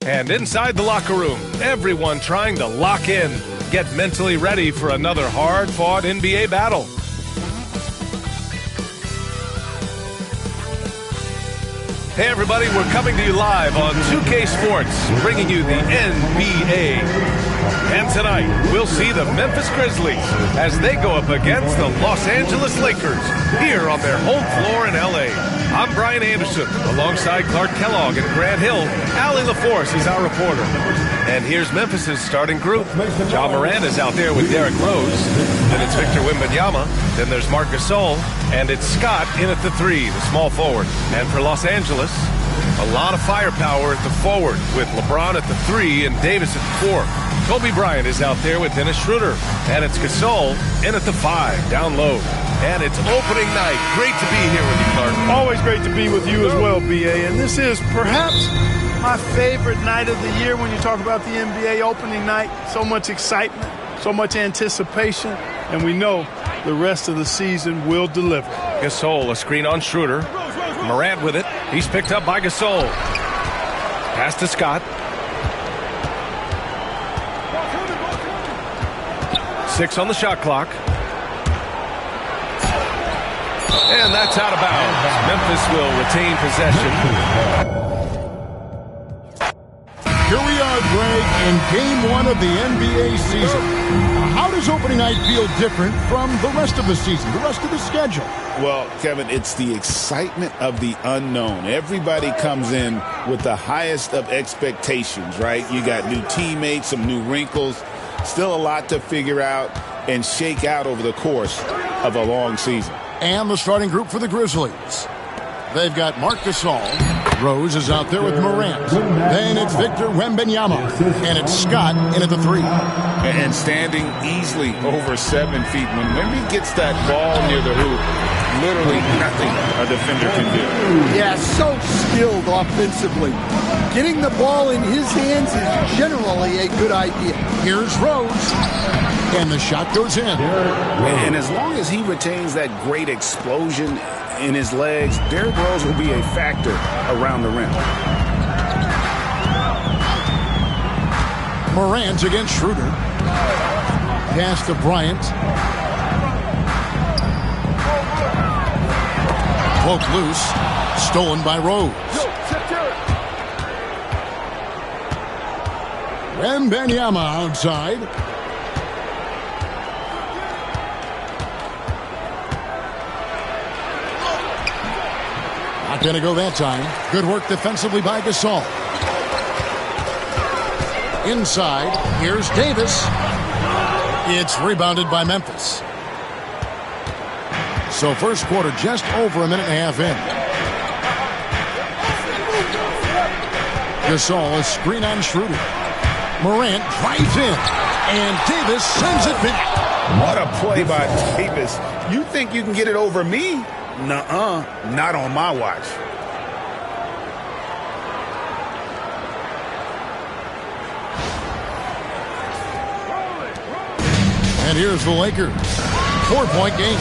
And inside the locker room, everyone trying to lock in, get mentally ready for another hard-fought NBA battle. Hey everybody, we're coming to you live on 2K Sports, bringing you the NBA. And tonight, we'll see the Memphis Grizzlies as they go up against the Los Angeles Lakers here on their home floor in LA. I'm Brian Anderson, alongside Clark Kellogg and Grant Hill. Allie LaForce is our reporter. And here's Memphis's starting group. Ja Morant is out there with Derrick Rose. Then it's Victor Wembanyama. Then there's Marc Gasol. And it's Scott in at the 3, the small forward. And for Los Angeles, a lot of firepower at the forward with LeBron at the 3 and Davis at the 4. Kobe Bryant is out there with Dennis Schroeder. And it's Gasol in at the 5, down low. And it's opening night. Great to be here with you, Clark. Always great to be with you as well, B.A. And this is perhaps my favorite night of the year when you talk about the NBA opening night. So much excitement, so much anticipation, and we know the rest of the season will deliver. Gasol, a screen on Schroeder. Morant with it. He's picked up by Gasol. Pass to Scott. 6 on the shot clock. And that's out of bounds. Memphis will retain possession. Here we are, Greg, in Game 1 of the NBA season. How does opening night feel different from the rest of the season, the rest of the schedule? Well, Kevin, it's the excitement of the unknown. Everybody comes in with the highest of expectations, right? You got new teammates, some new wrinkles, still a lot to figure out and shake out over the course of a long season. And the starting group for the Grizzlies. They've got Marc Gasol. Rose is out there with Morant. Then it's Victor Wembanyama. And it's Scott in at the 3. And standing easily over 7 feet. When Wemby gets that ball near the hoop, literally nothing a defender can do. Yeah, so skilled offensively. Getting the ball in his hands is generally a good idea. Here's Rose. And the shot goes in. And as long as he retains that great explosion in his legs, Derrick Rose will be a factor around the rim. Morant against Schroeder. Pass to Bryant. Poke loose. Stolen by Rose. Wembanyama outside. Not going to go that time. Good work defensively by Gasol. Inside, here's Davis. It's rebounded by Memphis. So first quarter just over a minute and a half in. Gasol, a screen on Schroeder. Morant drives in, and Davis sends it back. What a play by Davis. You think you can get it over me? Nuh-uh, not on my watch. And here's the Lakers. 4-point game.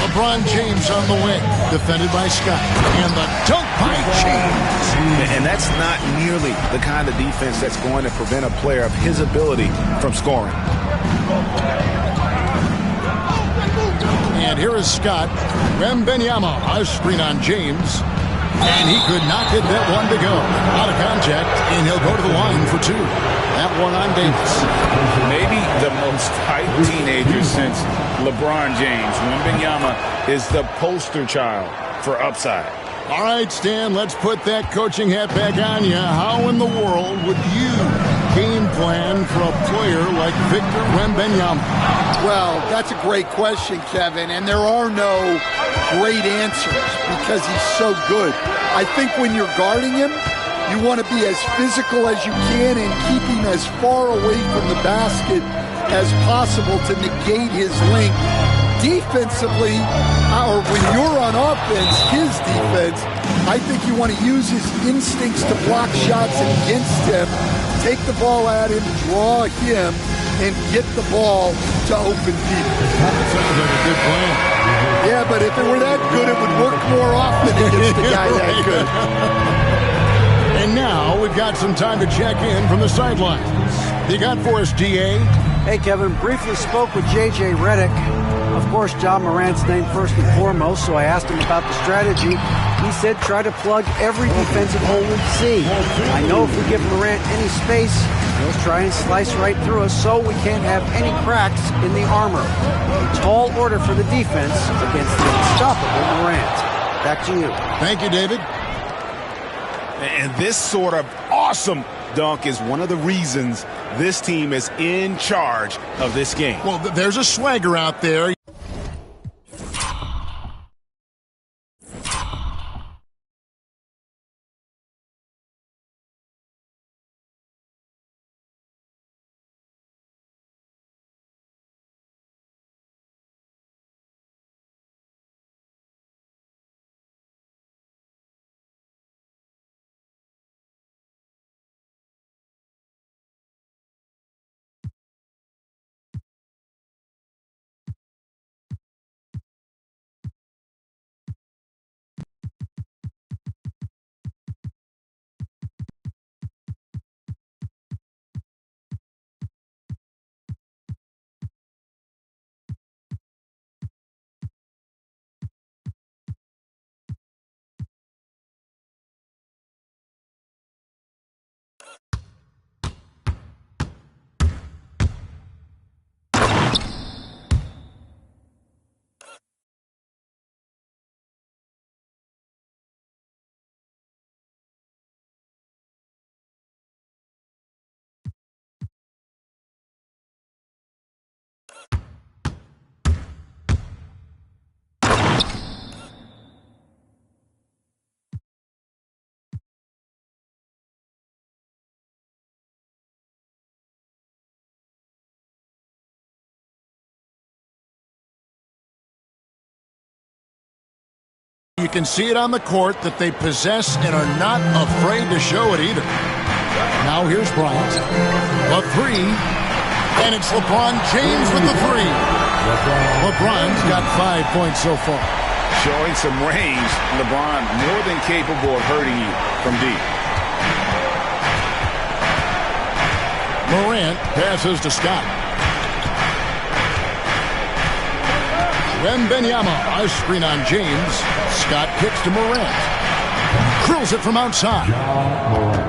LeBron James on the wing, defended by Scott. And the dunk by James. And that's not nearly the kind of defense that's going to prevent a player of his ability from scoring. And here is Scott. Wembanyama, a screen on James. And he could not get that one to go. Out of contact, and he'll go to the line for 2. That one on Davis. Maybe the most hyped teenager since LeBron James. Wembanyama is the poster child for upside. All right, Stan, let's put that coaching hat back on you. How in the world would you game plan for a player like Victor Wembanyama? Well, that's a great question, Kevin, and there are no great answers because he's so good. I think when you're guarding him, you want to be as physical as you can and keep him as far away from the basket as possible to negate his length. Defensively, or when you're on offense, his defense, I think you want to use his instincts to block shots against him, take the ball at him, draw him, and get the ball to open people. That sounds like a good plan. Yeah, but if it were that good, it would work more often against a guy that good. And now we've got some time to check in from the sidelines. You got for us, DA? Hey, Kevin. Briefly spoke with J.J. Redick. Of course, John Morant's named first and foremost, so I asked him about the strategy. He said try to plug every defensive hole we see. I know if we give Morant any space, he'll try and slice right through us, so we can't have any cracks in the armor. A tall order for the defense against the unstoppable Morant. Back to you. Thank you, David. And this sort of awesome dunk is one of the reasons this team is in charge of this game. Well, there's a swagger out there. You can see it on the court that they possess and are not afraid to show it either. Now here's Bryant. The three. And it's LeBron James with the three. LeBron's got 5 points so far. Showing some range, LeBron more than capable of hurting you from deep. Morant passes to Scott. Wembanyama, a screen on James. Scott kicks to Morant. Curls it from outside.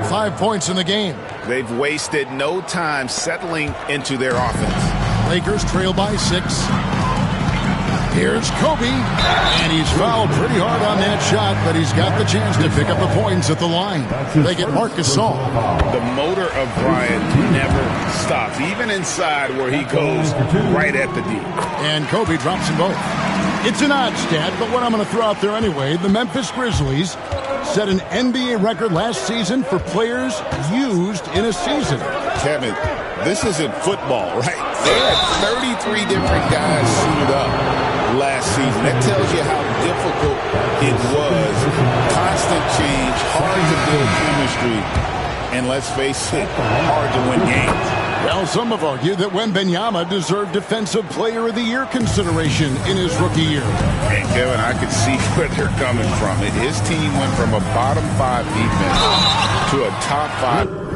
5 points in the game. They've wasted no time settling into their offense. Lakers trail by 6. Here's Kobe. And he's fouled pretty hard on that shot, but he's got the chance to pick up the points at the line. They get Marc Gasol. The motor of Bryant never stops, even inside where he goes right at the D. And Kobe drops them both. It's an odd stat, but what I'm going to throw out there anyway, the Memphis Grizzlies set an NBA record last season for players used in a season. Kevin, this isn't football, right? They had 33 different guys suited up last season. That tells you how difficult it was. Constant change, hard to build chemistry, and let's face it, hard to win games. Well, some have argued that Wembanyama deserved Defensive Player of the Year consideration in his rookie year. And Kevin, I could see where they're coming from. His team went from a bottom 5 defense to a top 5.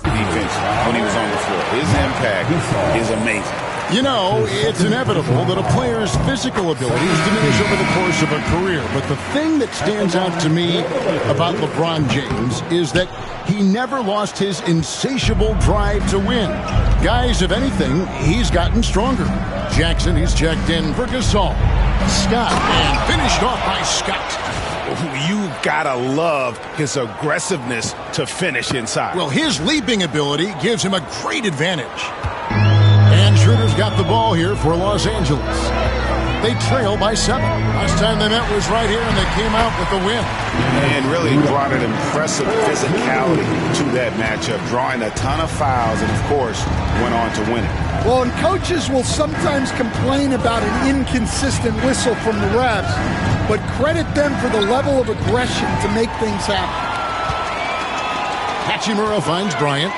Defense when he was on the floor. His impact is amazing. You know, it's inevitable that a player's physical abilities diminish over the course of a career. But the thing that stands out to me about LeBron James is that he never lost his insatiable drive to win. Guys, if anything, he's gotten stronger. Jackson, he's checked in for Gasol. Scott, and finished off by Scott. You gotta love his aggressiveness to finish inside. Well, his leaping ability gives him a great advantage. And And Schroeder's got the ball here for Los Angeles. They trail by 7. Last time they met was right here, and they came out with the win. And really brought an impressive physicality to that matchup, drawing a ton of fouls, and, of course, went on to win it. Well, and coaches will sometimes complain about an inconsistent whistle from the refs, but credit them for the level of aggression to make things happen. Hachimura finds Bryant.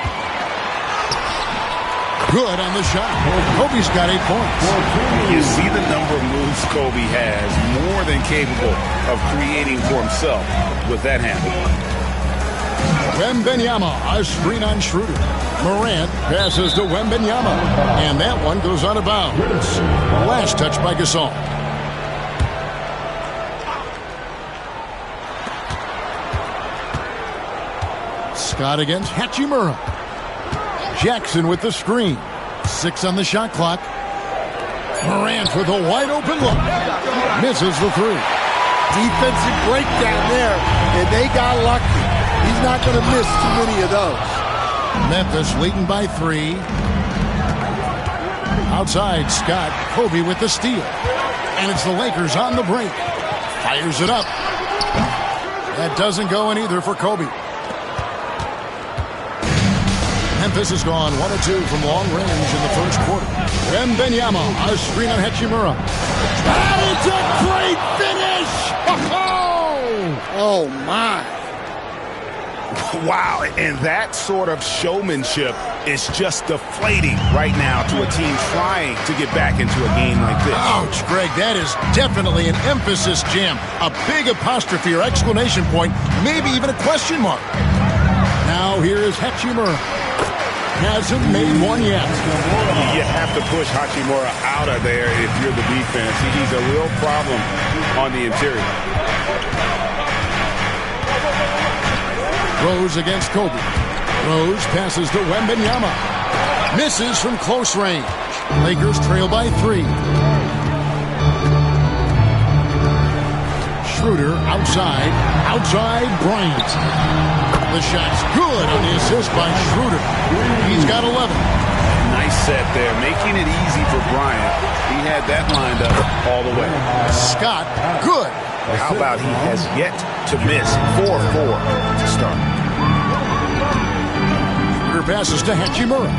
Good on the shot. Kobe's got 8 points. You see the number of moves Kobe has, more than capable of creating for himself with that handle. Wembanyama, a screen on Schroeder. Morant passes to Wembanyama, and that one goes out of bounds. Last touch by Gasol. Scott against Hachimura. Jackson with the screen. 6 on the shot clock. Morant with a wide open look. Misses the 3. Defensive breakdown there, and they got lucky. He's not going to miss too many of those. Memphis leading by 3. Outside, Scott. Kobe with the steal. And it's the Lakers on the break. Fires it up. That doesn't go in either for Kobe. Memphis has gone 1 of 2 from long range in the first quarter. Wembanyama, a screen on Hachimura. And it's a great finish! Oh, my. Wow, and that sort of showmanship is just deflating right now to a team trying to get back into a game like this. Ouch, Greg, that is definitely an emphasis jam. A big apostrophe or exclamation point, maybe even a question mark. Now here is Hachimura. Hasn't made one yet. You have to push Hachimura out of there if you're the defense. He's a real problem on the interior. Rose against Kobe. Rose passes to Wembanyama. Misses from close range. Lakers trail by 3. Schroeder outside. Outside Bryant. The shot's good on the assist by Schroeder. He's got 11. Nice set there, making it easy for Bryant. He had that lined up all the way. Scott, good. How about he has yet to miss 4-4 to start. Schroeder passes to Hachimura.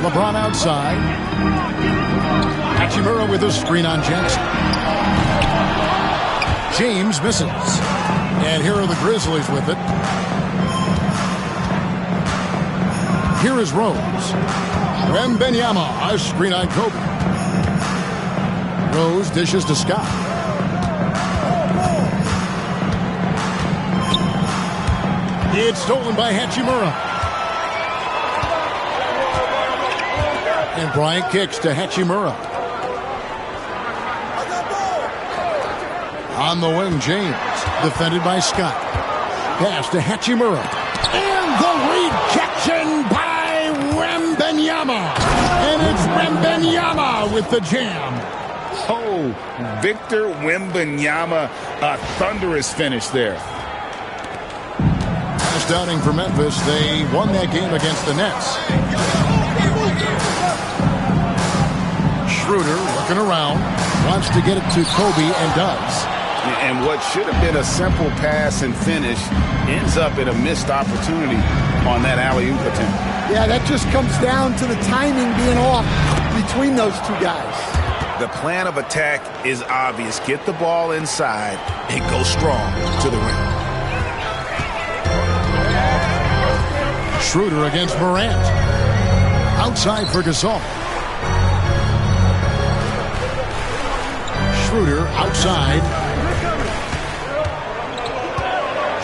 LeBron outside. Hachimura with a screen on Jackson. James misses. And here are the Grizzlies with it. Here is Rose. Wembanyama, a screen on Kobe. Rose dishes to Scott. It's stolen by Hachimura. And Bryant kicks to Hachimura. On the wing, James. Defended by Scott. Pass to Hachimura. And the rejection by Wembanyama. And it's Wembanyama with the jam. Oh, Victor Wembanyama, a thunderous finish there. Last outing for Memphis, they won that game against the Nets. Schroeder looking around, wants to get it to Kobe and does. And what should have been a simple pass and finish ends up in a missed opportunity on that alley-oop attempt. Yeah, that just comes down to the timing being off between those two guys. The plan of attack is obvious. Get the ball inside and go strong to the rim. Schroeder against Morant. Outside for Gasol. Schroeder outside.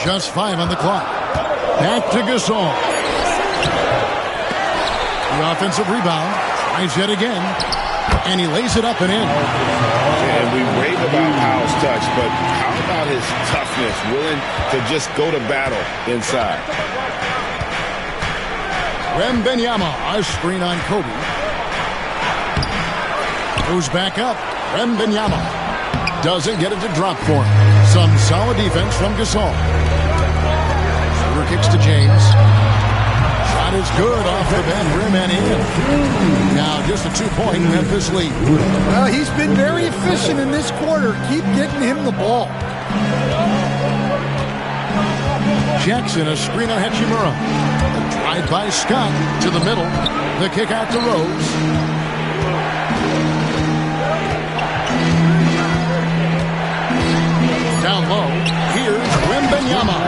Just 5 on the clock. Back to Gasol. The offensive rebound. Tries yet again. And he lays it up and in. And we rave about Powell's touch, but how about his toughness, willing to just go to battle inside? Wembanyama, a screen on Kobe. Goes back up. Wembanyama doesn't get it to drop for him. Some solid defense from Gasol. Schroeder kicks to James. Shot shot is good off the bend, rim and in. Now just a 2-point Memphis lead. Well, he's been very efficient in this quarter. Keep getting him the ball. Jackson, a screen on Hachimura. A drive by Scott to the middle. The kick out to Rose. Down low, here's Wembanyama.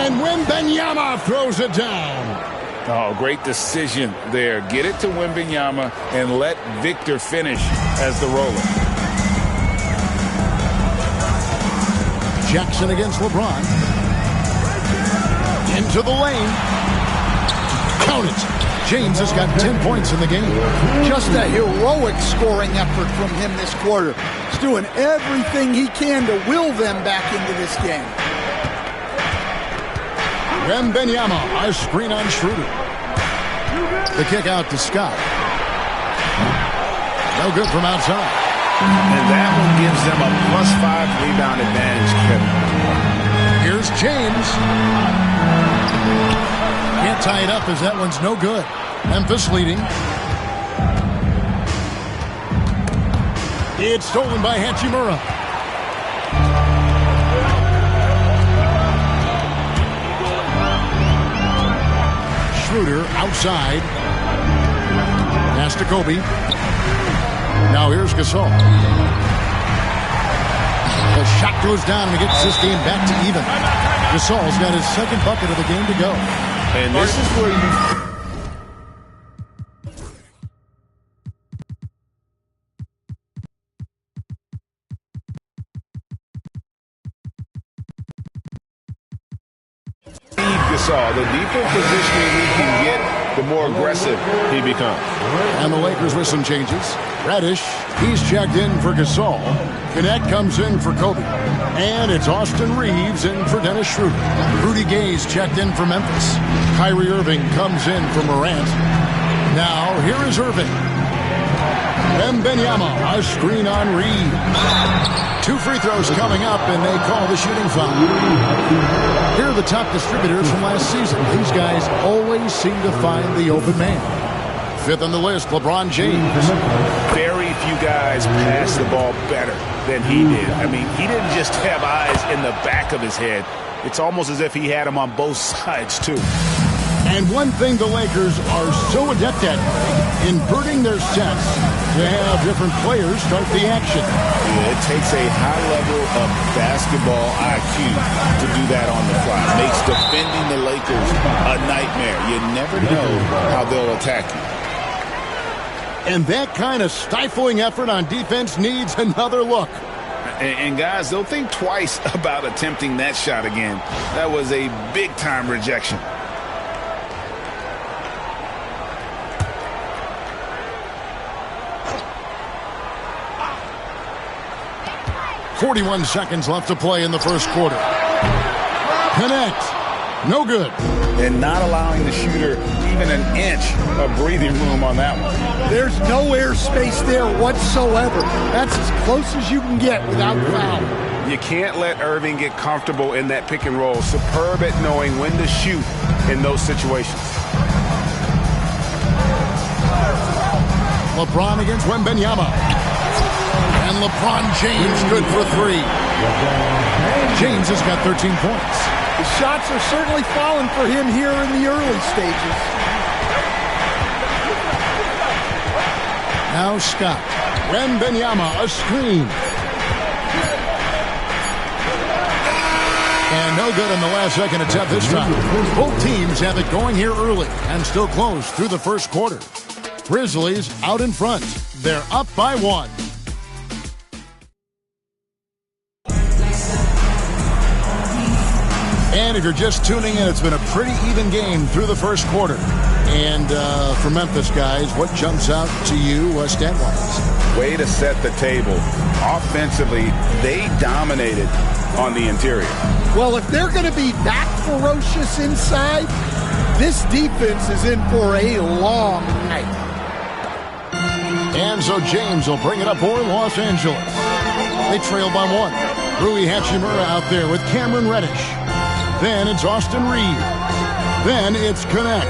And Wembanyama throws it down. Oh, great decision there. Get it to Wembanyama and let Victor finish as the roller. Jackson against LeBron. Into the lane. Count it. James has got 10 points in the game. Just a heroic scoring effort from him this quarter. He's doing everything he can to will them back into this game. Wembanyama, a screen on Schroeder. The kick out to Scott. No good from outside. And that one gives them a +5 rebound advantage, Kevin. Here's James. Can't tie it up as that one's no good. Memphis leading. It's stolen by Hachimura. Schroeder outside. Pass to Kobe. Now here's Gasol. The shot goes down and he gets this game back to even. Gasol's got his second bucket of the game to go. And this is where you... Gasol, the deeper positioning he can get, the more aggressive he becomes. And the Lakers with some changes. Reddish, he's checked in for Gasol. Connect comes in for Kobe. And it's Austin Reeves in for Dennis Schroeder. Rudy Gay's checked in for Memphis. Kyrie Irving comes in for Morant. Now, here is Irving. Wembanyama, a screen on Reed. 2 free throws coming up, and they call the shooting foul. Here are the top distributors from last season. These guys always seem to find the open man. 5th on the list, LeBron James. Very few guys pass the ball better than he did. I mean, he didn't just have eyes in the back of his head. It's almost as if he had them on both sides, too. And one thing the Lakers are so adept at, inverting their sets to have different players start the action. Yeah, it takes a high level of basketball IQ to do that on the fly. Makes defending the Lakers a nightmare. You never know how they'll attack you. And that kind of stifling effort on defense needs another look. And guys, they'll think twice about attempting that shot again. That was a big-time rejection. 41 seconds left to play in the first quarter. Connect. No good. And not allowing the shooter even an inch of breathing room on that one. There's no airspace there whatsoever. That's as close as you can get without foul. You can't let Irving get comfortable in that pick and roll. Superb at knowing when to shoot in those situations. LeBron against Wembanyama. And LeBron James good for 3. James has got 13 points. The shots are certainly falling for him here in the early stages. Now Scott. Wembanyama, a screen. And no good on the last second attempt this time. Both teams have it going here early and still close through the first quarter. Grizzlies out in front. They're up by 1. And if you're just tuning in, it's been a pretty even game through the first quarter. And for Memphis, guys, what jumps out to you stat-wise? Way to set the table. Offensively, they dominated on the interior. Well, if they're going to be that ferocious inside, this defense is in for a long night. And so James will bring it up for Los Angeles. They trail by 1. Rui Hachimura out there with Cameron Reddish. Then it's Austin Reed. Then it's Connect.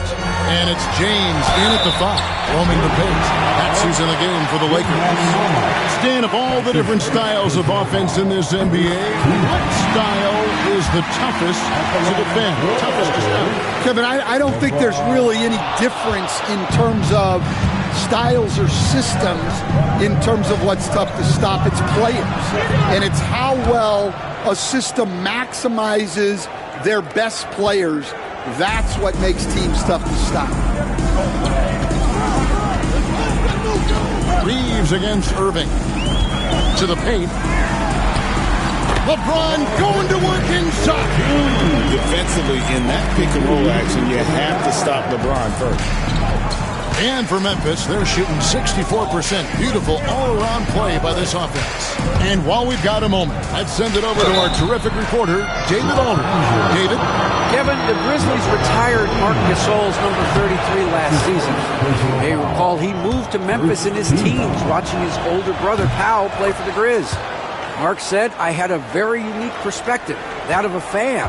And it's James in at the 5, roaming the pace. That's who's in the game for the Lakers. Stan, of all the different styles of offense in this NBA, what style is the toughest to defend, toughest to stop? Kevin, I don't think there's really any difference in terms of styles or systems in terms of what's tough to stop. It's players. And it's how well a system maximizes their best players. That's what makes teams tough to stop. Reeves against Irving. To the paint. LeBron going to work inside. Defensively, in that pick-and-roll action, you have to stop LeBron first. And for Memphis, they're shooting 64%. Beautiful all-around play by this offense. And while we've got a moment, let's send it over to our terrific reporter, David Aldridge. David? Kevin, the Grizzlies retired Marc Gasol's number 33 last season. You may recall he moved to Memphis in his teens, watching his older brother, Powell, play for the Grizz. Mark said, I had a very unique perspective, that of a fan.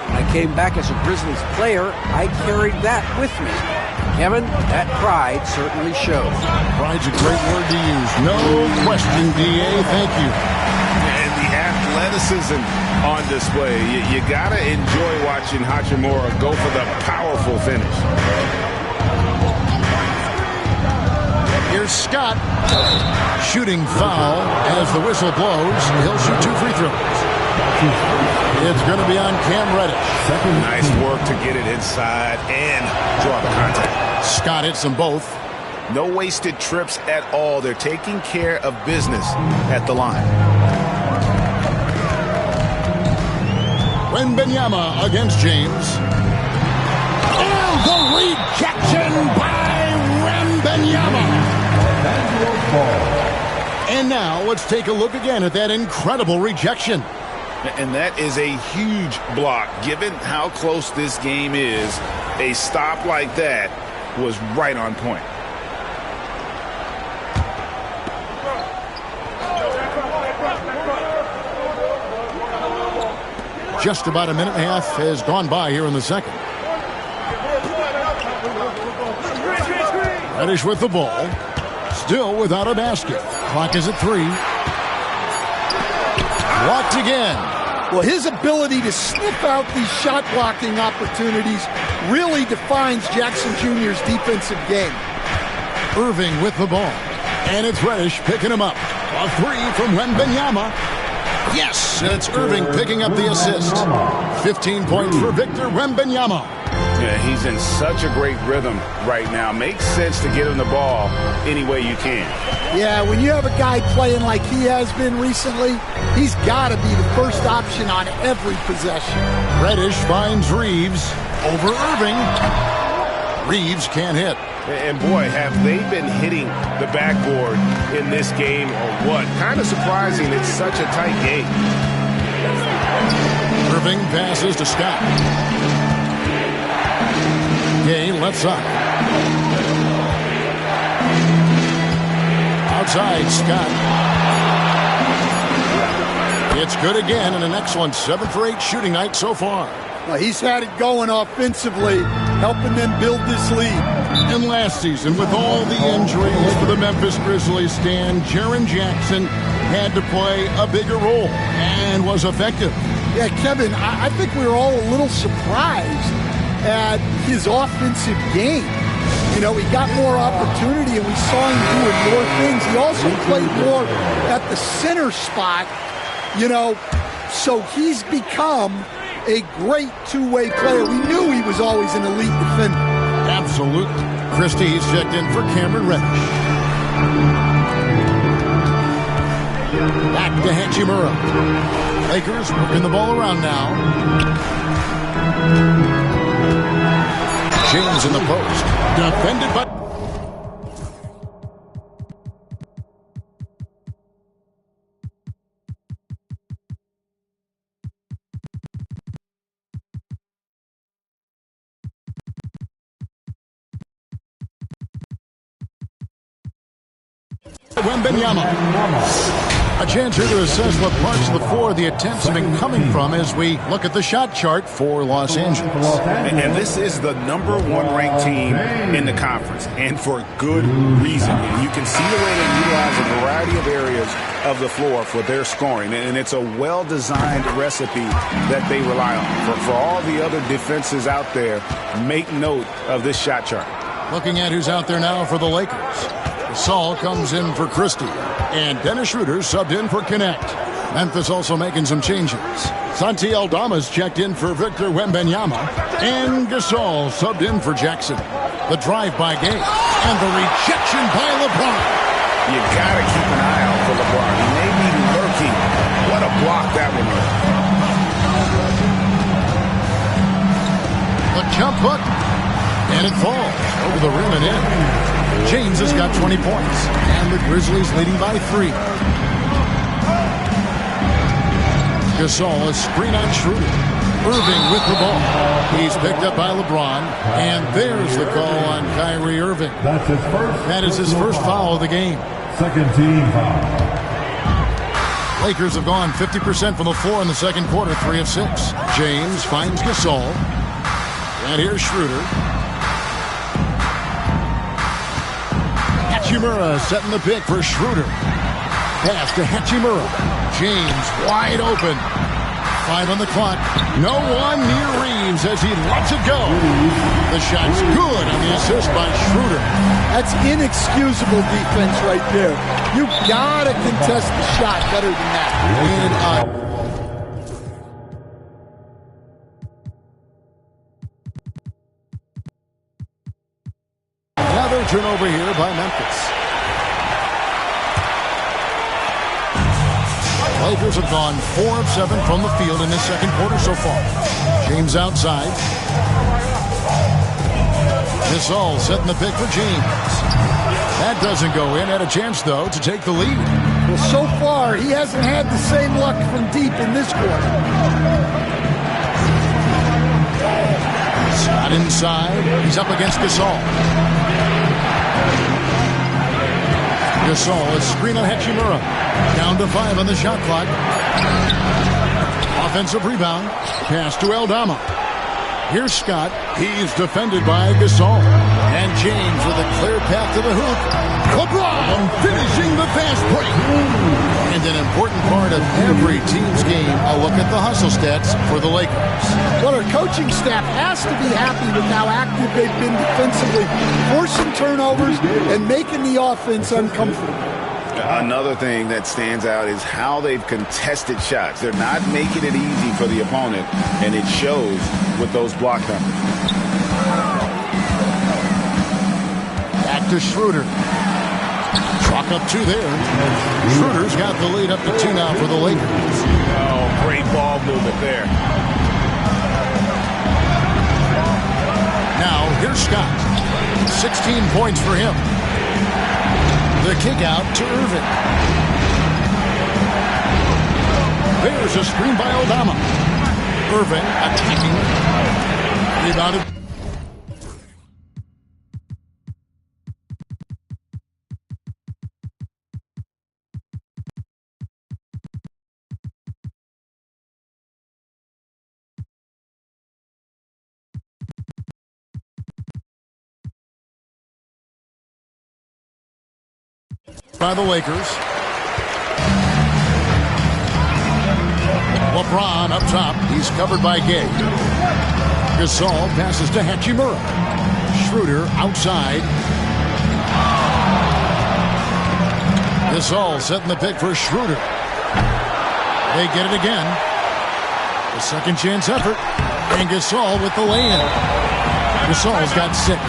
When I came back as a Grizzlies player, I carried that with me. Kevin, that pride certainly shows. Pride's a great word to use. No question, D.A. Thank you. And the athleticism on display. You got to enjoy watching Hachimura go for the powerful finish. Here's Scott. Shooting foul as the whistle blows. He'll shoot 2 free throws. It's going to be on Cam Reddish. Nice work to get it inside and draw the contact. Scott hits them both. No wasted trips at all. They're taking care of business at the line. Wembanyama against James. And the rejection by Wembanyama. And now let's take a look again at that incredible rejection. And that is a huge block. Given how close this game is, a stop like that was right on point. Just about a minute and a half has gone by here in the second. Reddish with the ball. Still without a basket. Clock is at 3. Blocked again. Well, his ability to sniff out these shot blocking opportunities really defines Jackson Jr.'s defensive game. Irving with the ball. And it's Reddish picking him up. A 3 from Wembanyama. Yes, and it's Irving picking up the assist. 15 points for Victor Wembanyama. Yeah, he's in such a great rhythm right now. Makes sense to get him the ball any way you can. Yeah, when you have a guy playing like he has been recently, he's got to be the first option on every possession. Reddish finds Reeves over Irving. Reeves can't hit. And boy, have they been hitting the backboard in this game or what? Kind of surprising. It's such a tight game. Irving passes to Scott. Gay lets up. Outside, Scott. It's good again, and an excellent 7 for 8 shooting night so far. Well, he's had it going offensively, helping them build this lead. And last season, with all the injuries for the Memphis Grizzlies, Stan, Jaren Jackson had to play a bigger role and was effective. Yeah, Kevin, I think we were all a little surprised at his offensive game. You know, he got more opportunity and we saw him doing more things. He also played more at the center spot, you know, so he's become a great two-way player. We knew he was always an elite defender. Absolutely. Christie's checked in for Cameron Reddish. Back to Hachimura. Lakers working the ball around now. James in the post. Defended by... Wembanyama. A chance here to assess what parts of the floor the attempts have been coming from as we look at the shot chart for Los Angeles. And this is the #1 ranked team in the conference, and for good reason. And you can see the way they utilize a variety of areas of the floor for their scoring, and it's a well-designed recipe that they rely on. For all the other defenses out there, make note of this shot chart. Looking at who's out there now for the Lakers. Gasol comes in for Christie, and Dennis Schroeder subbed in for Connect. Memphis also making some changes. Santi Aldama's checked in for Victor Wembanyama, and Gasol subbed in for Jackson. The drive by Gay, and the rejection by LeBron. You got to keep an eye out for LeBron. He may be lurking. What a block that one was. The jump hook, and it falls over the rim and in. James has got 20 points, and the Grizzlies leading by 3. Gasol, a screen on Schroeder. Irving with the ball. He's picked up by LeBron, and there's the call on Kyrie Irving. That's his first. That is his first foul of the game. Second team foul. Lakers have gone 50% from the floor in the second quarter, 3 of 6. James finds Gasol, and here's Schroeder. Hachimura setting the pick for Schroeder. Pass to Hachimura. James wide open. 5 on the clock. No one near Reeves as he lets it go. The shot's good on the assist by Schroeder. That's inexcusable defense right there. You gotta contest the shot better than that. Another turnover here by Memphis. Lakers have gone 4 of 7 from the field in this second quarter so far. James outside. Gasol setting the pick for James. That doesn't go in. Had a chance, though, to take the lead. Well, so far, he hasn't had the same luck from deep in this quarter. Scott inside. He's up against Gasol. Gasol, a screen on Hachimura. Down to 5 on the shot clock. Offensive rebound. Pass to Aldama. Here's Scott. He's defended by Gasol. And James with a clear path to the hoop. LeBron finishing the fast break. And an important part of every team's game, a look at the hustle stats for the Lakers. Well, our coaching staff has to be happy with how active they've been defensively, forcing turnovers and making the offense uncomfortable. Another thing that stands out is how they've contested shots. They're not making it easy for the opponent, and it shows with those block numbers. Back to Schroeder. Chalk up 2 there. Schroeder's got the lead up to 2 now for the Lakers. Oh, great ball movement there. Now, here's Scott. 16 points for him. The kick out to Irving. There's a screen by Aldama. Irving attacking. Rebounded. By the Lakers. LeBron up top. He's covered by Gay. Gasol passes to Hachimura. Schroeder outside. Gasol setting the pick for Schroeder. They get it again. The second chance effort. And Gasol with the lay-in. Gasol's got 6.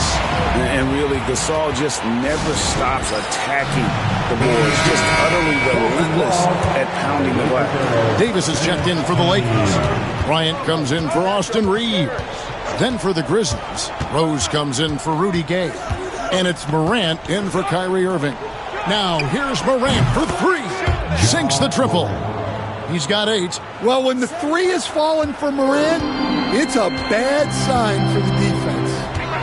And really, Gasol just never stops attacking the boards, just utterly relentless at pounding the glass. Davis is checked in for the Lakers. Bryant comes in for Austin Reeves. Then for the Grizzlies, Rose comes in for Rudy Gay. And it's Morant in for Kyrie Irving. Now, here's Morant for 3. Sinks the triple. He's got 8. Well, when the 3 is falling for Morant, it's a bad sign for the defense.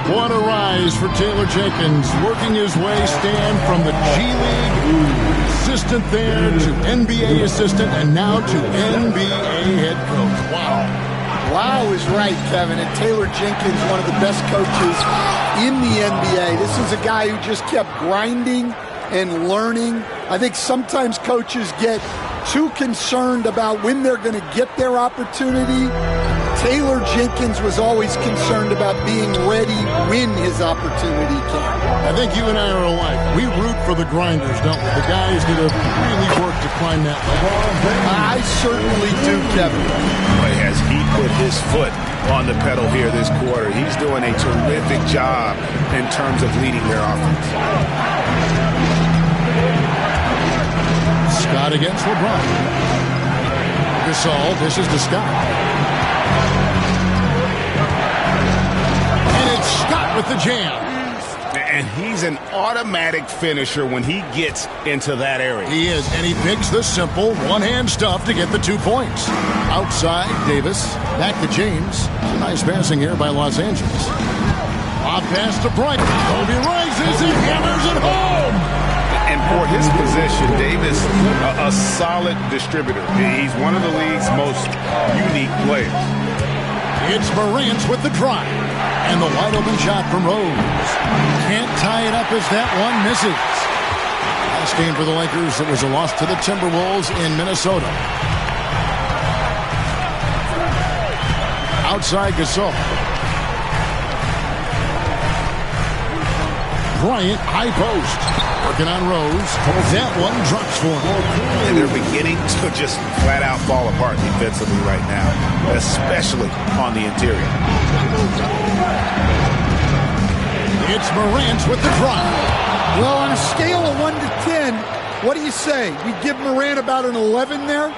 What a rise for Taylor Jenkins, working his way stand from the G League system assistant there to NBA assistant and now to NBA head coach. Wow. Wow is right, Kevin. And Taylor Jenkins, one of the best coaches in the NBA. This is a guy who just kept grinding and learning. I think sometimes coaches get too concerned about when they're going to get their opportunity. Taylor Jenkins was always concerned about being ready when his opportunity came. I think you and I are alike. We root for the grinders, don't we? The guys that have really worked to climb that ladder. I certainly do, Kevin. Boy, has he put his foot on the pedal here this quarter. He's doing a terrific job in terms of leading their offense. Scott against LeBron. Gasol dishes to Scott. And it's Scott with the jam. And he's an automatic finisher when he gets into that area. He is, and he picks the simple one-hand stuff to get the 2 points. Outside, Davis. Back to James. Nice passing here by Los Angeles. Off pass to Bryant. Kobe rises and hammers it home. And for his position, Davis, a solid distributor. He's one of the league's most unique players. It's Morant with the drive. And the wide open shot from Rose. Can't tie it up as that one misses. Last game for the Lakers, it was a loss to the Timberwolves in Minnesota. Outside Gasol. Bryant, high post. Working on Rose. That one drops for him. And they're beginning to just flat out fall apart defensively right now, especially on the interior. It's Morant with the drive. Well, on a scale of 1 to 10, what do you say? We give Morant about an 11 there?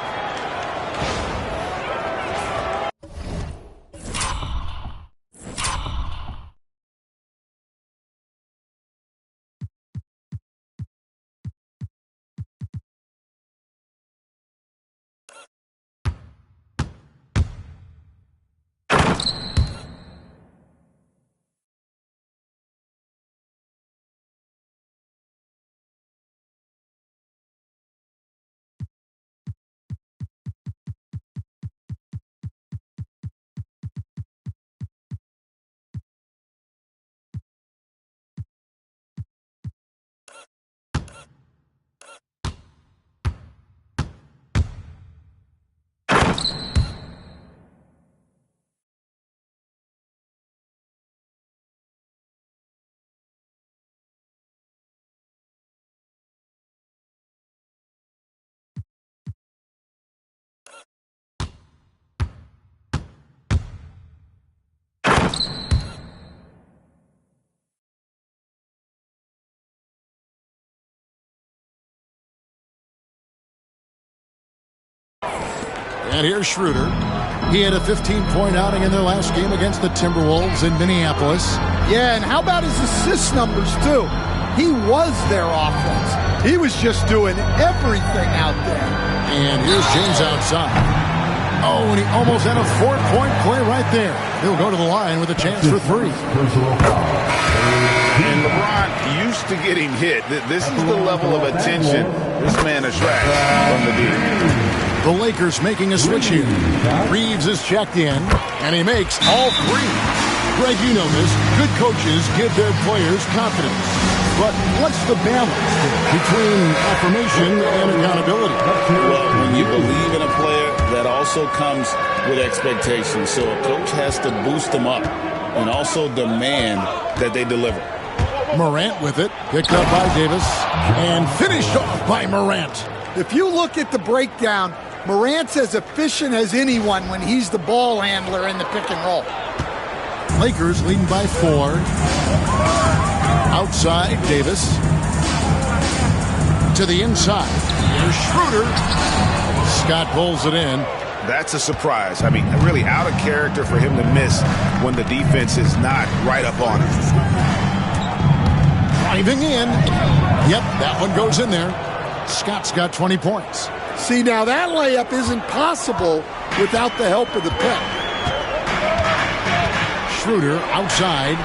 And here's Schroeder. He had a 15-point outing in their last game against the Timberwolves in Minneapolis. Yeah, and how about his assist numbers, too? He was their offense. He was just doing everything out there. And here's James outside. Oh, and he almost had a 4-point play right there. He'll go to the line with a chance for 3. And LeBron used to getting hit. This is the level of attention this man attracts from the D. The Lakers making a switch here. Reeves is checked in, and he makes all 3. Greg, you know this. Good coaches give their players confidence. But what's the balance between affirmation and accountability? Well, when you believe in a player, that also comes with expectations. So a coach has to boost them up and also demand that they deliver. Morant with it. Picked up by Davis. And finished off by Morant. If you look at the breakdown, Morant's as efficient as anyone when he's the ball handler in the pick and roll. Lakers leading by 4. Outside, Davis. To the inside. Here's Schroeder. Scott pulls it in. That's a surprise. I mean, really out of character for him to miss when the defense is not right up on him. Driving in. Yep, that one goes in there. Scott's got 20 points. See, now that layup isn't possible without the help of the pick. Schroeder outside.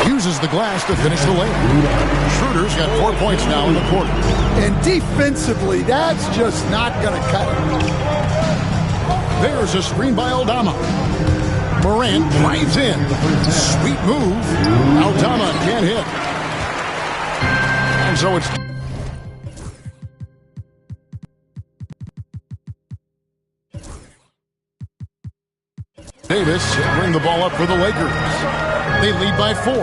uses the glass to finish the lane. Schroeder's got 4 points now in the quarter. And defensively, that's just not going to cut it. There's a screen by Aldama. Morant drives in. Sweet move. Aldama can't hit. And so it's Davis bring the ball up for the Lakers. They lead by 4.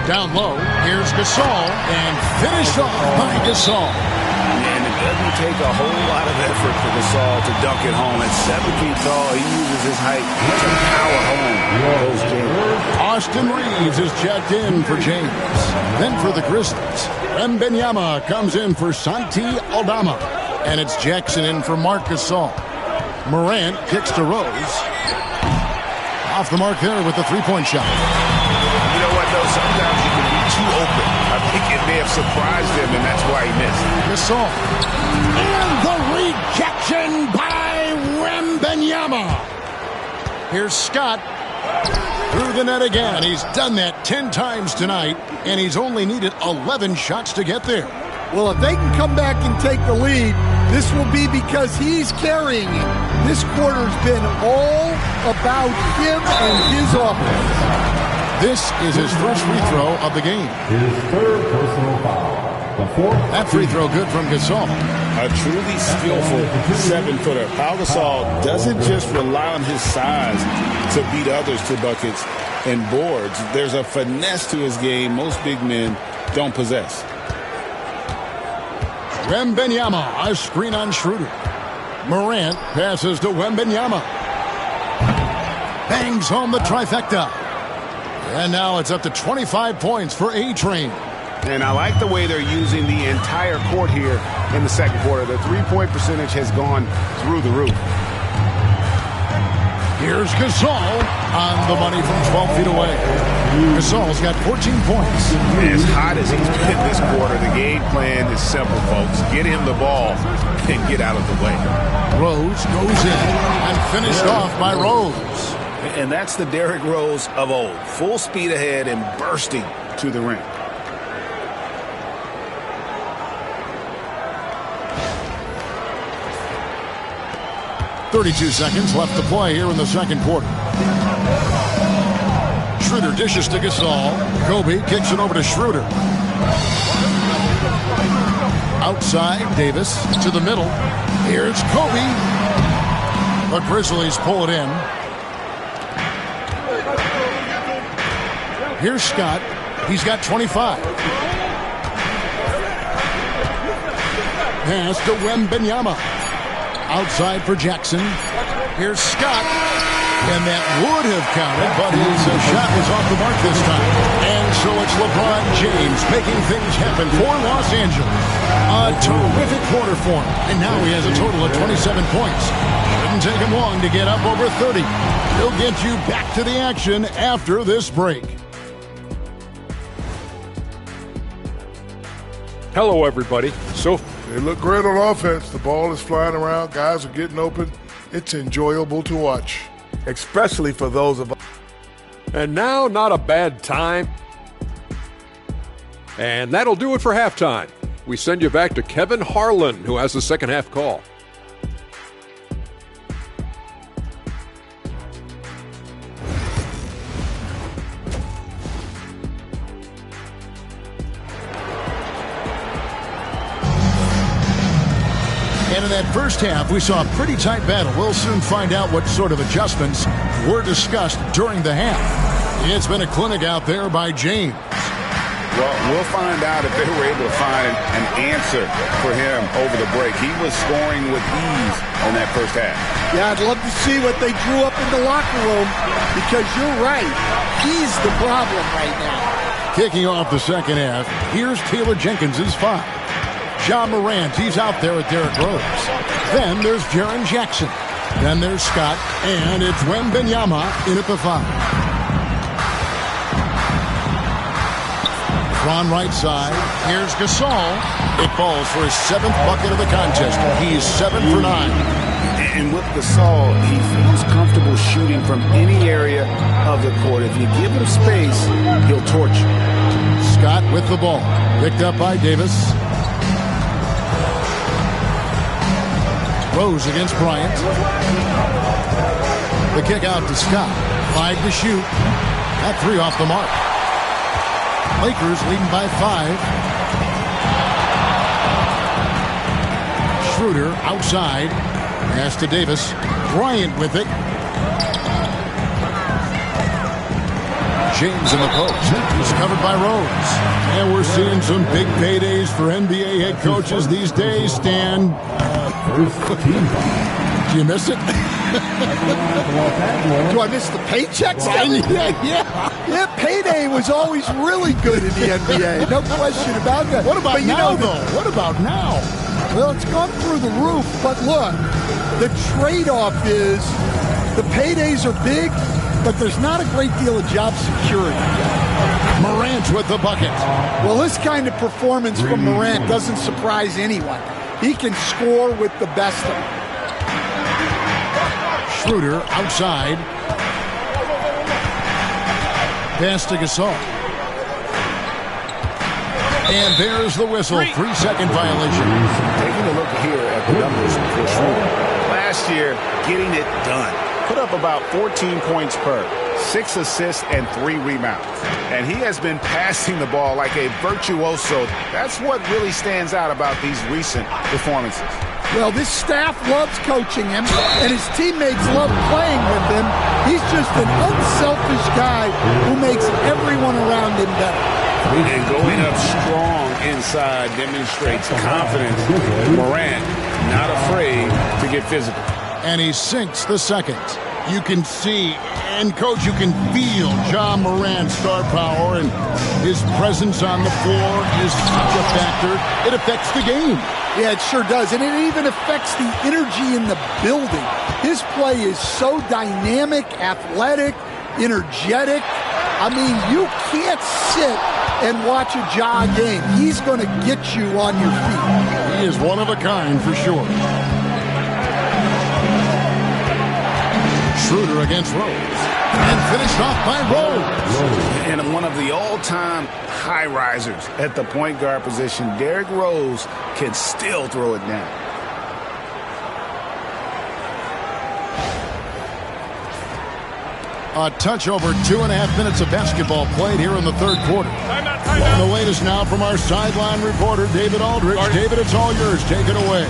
Down low, here's Gasol, and finished off by Gasol. And it doesn't take a whole lot of effort for Gasol to dunk it home. At 7 feet tall, he uses his height to power home those James. Austin Reeves is checked in for James. Then for the Grizzlies, Wembanyama comes in for Santi Aldama. And it's Jackson in for Marc Gasol. Morant kicks to Rose. Off the mark there with the three-point shot. You know what, though? Sometimes you can be too open. I think it may have surprised him, and that's why he missed. Gasol. And the rejection by Wembanyama. Here's Scott. Through the net again. He's done that 10 times tonight, and he's only needed 11 shots to get there. Well, if they can come back and take the lead, this will be because he's carrying it. This quarter's been all about him and his offense. This is his first free throw of the game. His third personal foul. The fourth. That free throw good from Gasol. A truly skillful 7-footer. Pau Gasol doesn't just rely on his size to beat others to buckets and boards. There's a finesse to his game most big men don't possess. Wembanyama, a screen on Schroeder. Morant passes to Wembanyama. Bangs home the trifecta. And now it's up to 25 points for A-Train. And I like the way they're using the entire court here in the second quarter. The three-point percentage has gone through the roof. Here's Gasol on the money from 12 feet away. Gasol's got 14 points. As hot as he's been this quarter, the game plan is simple, folks. Get him the ball and get out of the way. Rose goes in and finished off by Rose. And that's the Derrick Rose of old. Full speed ahead and bursting to the rim. .32 seconds left to play here in the second quarter. Schroeder dishes to Gasol. Kobe kicks it over to Schroeder. Outside, Davis to the middle. Here's Kobe. The Grizzlies pull it in. Here's Scott. He's got 25. Pass to Wembanyama. Outside for Jackson. Here's Scott. And that would have counted, but his shot was off the mark this time. And so it's LeBron James making things happen for Los Angeles. A terrific quarter for him. And now he has a total of 27 points. Didn't take him long to get up over 30. He'll get you back to the action after this break. Hello, everybody. So they look great on offense. The ball is flying around. Guys are getting open. It's enjoyable to watch. Especially for those of us. And now, not a bad time. And that'll do it for halftime. We send you back to Kevin Harlan, who has the second half call. And in that first half, we saw a pretty tight battle. We'll soon find out what sort of adjustments were discussed during the half. It's been a clinic out there by James. Well, we'll find out if they were able to find an answer for him over the break. He was scoring with ease in that first half. Yeah, I'd love to see what they drew up in the locker room because you're right. He's the problem right now. Kicking off the second half, here's Taylor Jenkins' 5. Ja Morant, he's out there with Derrick Rose. Then there's Jaren Jackson. Then there's Scott, and it's Wembanyama in at the 5. From right side, here's Gasol. It falls for his 7th bucket of the contest. He's 7 for 9. And with Gasol, he feels comfortable shooting from any area of the court. If you give him space, he'll torch you. Scott with the ball. Picked up by Davis. Rose against Bryant. The kick out to Scott. 5 to shoot. That 3 off the mark. Lakers leading by 5. Schroeder outside. Pass to Davis. Bryant with it. James in the post. He's covered by Rose. And we're seeing some big paydays for NBA head coaches these days, Stan. Do you miss it? Do I miss the paychecks? Yeah, payday was always really good in the NBA. No question about that. What about now, though? What about now? Well, it's gone through the roof. But look, the trade-off is the paydays are big, but there's not a great deal of job security. Morant with the bucket. Well, this kind of performance from Morant doesn't surprise anyone. He can score with the best of them. Schroeder outside. Pass to Gasol. And there's the whistle. 3-second violation. Taking a look here at the numbers for Schroeder. Last year, getting it done. Put up about 14 points per, 6 assists, and 3 rebounds. And he has been passing the ball like a virtuoso. That's what really stands out about these recent performances. Well, this staff loves coaching him, and his teammates love playing with him. He's just an unselfish guy who makes everyone around him better. And going up strong inside demonstrates confidence. Morant not afraid to get physical. And he sinks the second. You can see, and coach, you can feel John Morant's star power, and his presence on the floor is such a factor. It affects the game. Yeah, it sure does. And it even affects the energy in the building. His play is so dynamic, athletic, energetic. I mean, you can't sit and watch a Ja game. He's going to get you on your feet. He is one of a kind for sure. Schroeder against Rose. And finished off by Rose. And one of the all-time high risers at the point guard position, Derrick Rose can still throw it down. A touch over 2.5 minutes of basketball played here in the third quarter. And the latest now from our sideline reporter, David Aldridge. David, it's all yours. Take it away.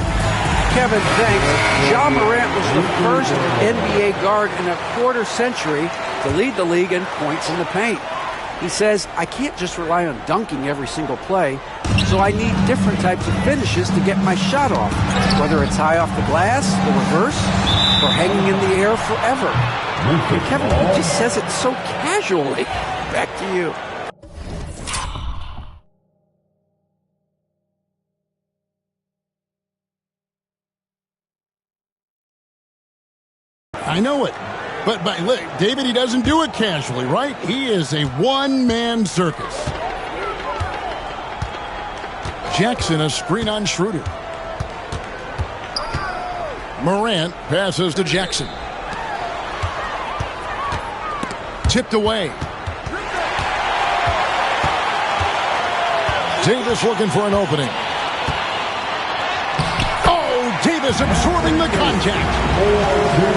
Kevin, thanks. Ja Morant was the first NBA guard in a quarter century to lead the league in points in the paint. He says, I can't just rely on dunking every single play, so I need different types of finishes to get my shot off, whether it's high off the glass, the reverse, or hanging in the air forever. And Kevin, he just says it so casually. Back to you. I know it. But look, David, he doesn't do it casually, right? He is a one-man circus. Jackson, a screen on Schroeder. Morant passes to Jackson. Tipped away. Davis looking for an opening. Oh, Davis absorbing the contact.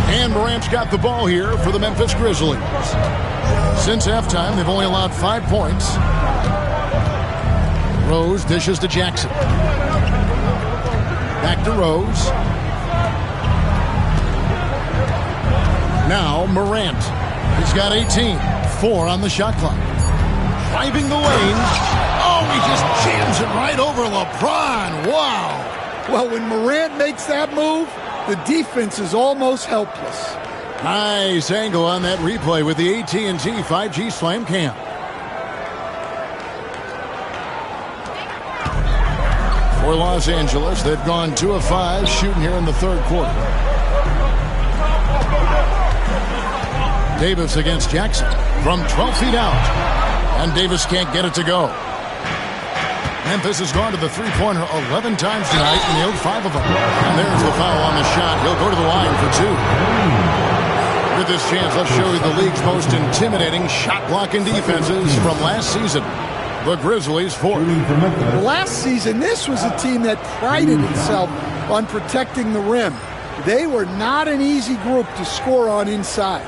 And Morant's got the ball here for the Memphis Grizzlies. Since halftime, they've only allowed 5 points. Rose dishes to Jackson. Back to Rose. Now Morant. He's got 18. 4 on the shot clock. Driving the lane. Oh, he just jams it right over LeBron. Wow. Well, when Morant makes that move, the defense is almost helpless. Nice angle on that replay with the AT&T 5G Slam Cam. For Los Angeles, they've gone 2 of 5 shooting here in the third quarter. Davis against Jackson from 12 feet out. And Davis can't get it to go. Memphis has gone to the three-pointer 11 times tonight and nailed 5 of them. And there's the foul on the shot. He'll go to the line for 2. With this chance, let's show you the league's most intimidating shot-blocking defenses from last season. The Grizzlies 4th. Last season, this was a team that prided itself on protecting the rim. They were not an easy group to score on inside.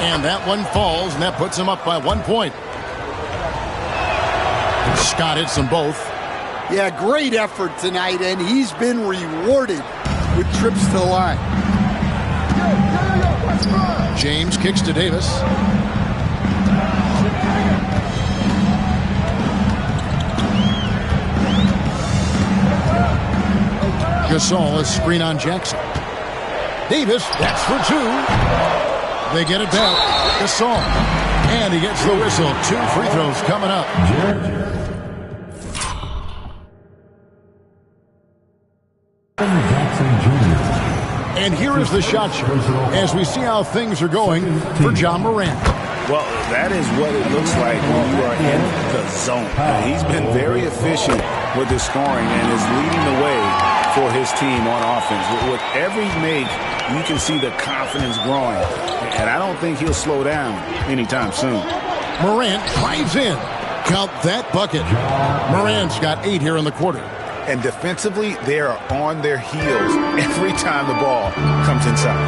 And that one falls, and that puts him up by 1 point. Scott hits them both. Yeah, great effort tonight, and he's been rewarded with trips to the line. James kicks to Davis. Gasol is screen on Jackson. Davis, that's for 2. They get it back. Gasol. And he gets the whistle. 2 free throws coming up. And here is the shot show as we see how things are going for John Morant. Well, that is what it looks like when you are in the zone. He's been very efficient with his scoring and is leading the way for his team on offense. With every make, you can see the confidence growing. And I don't think he'll slow down anytime soon. Morant drives in. Count that bucket. Morant's got 8 here in the quarter. And defensively, they are on their heels every time the ball comes inside.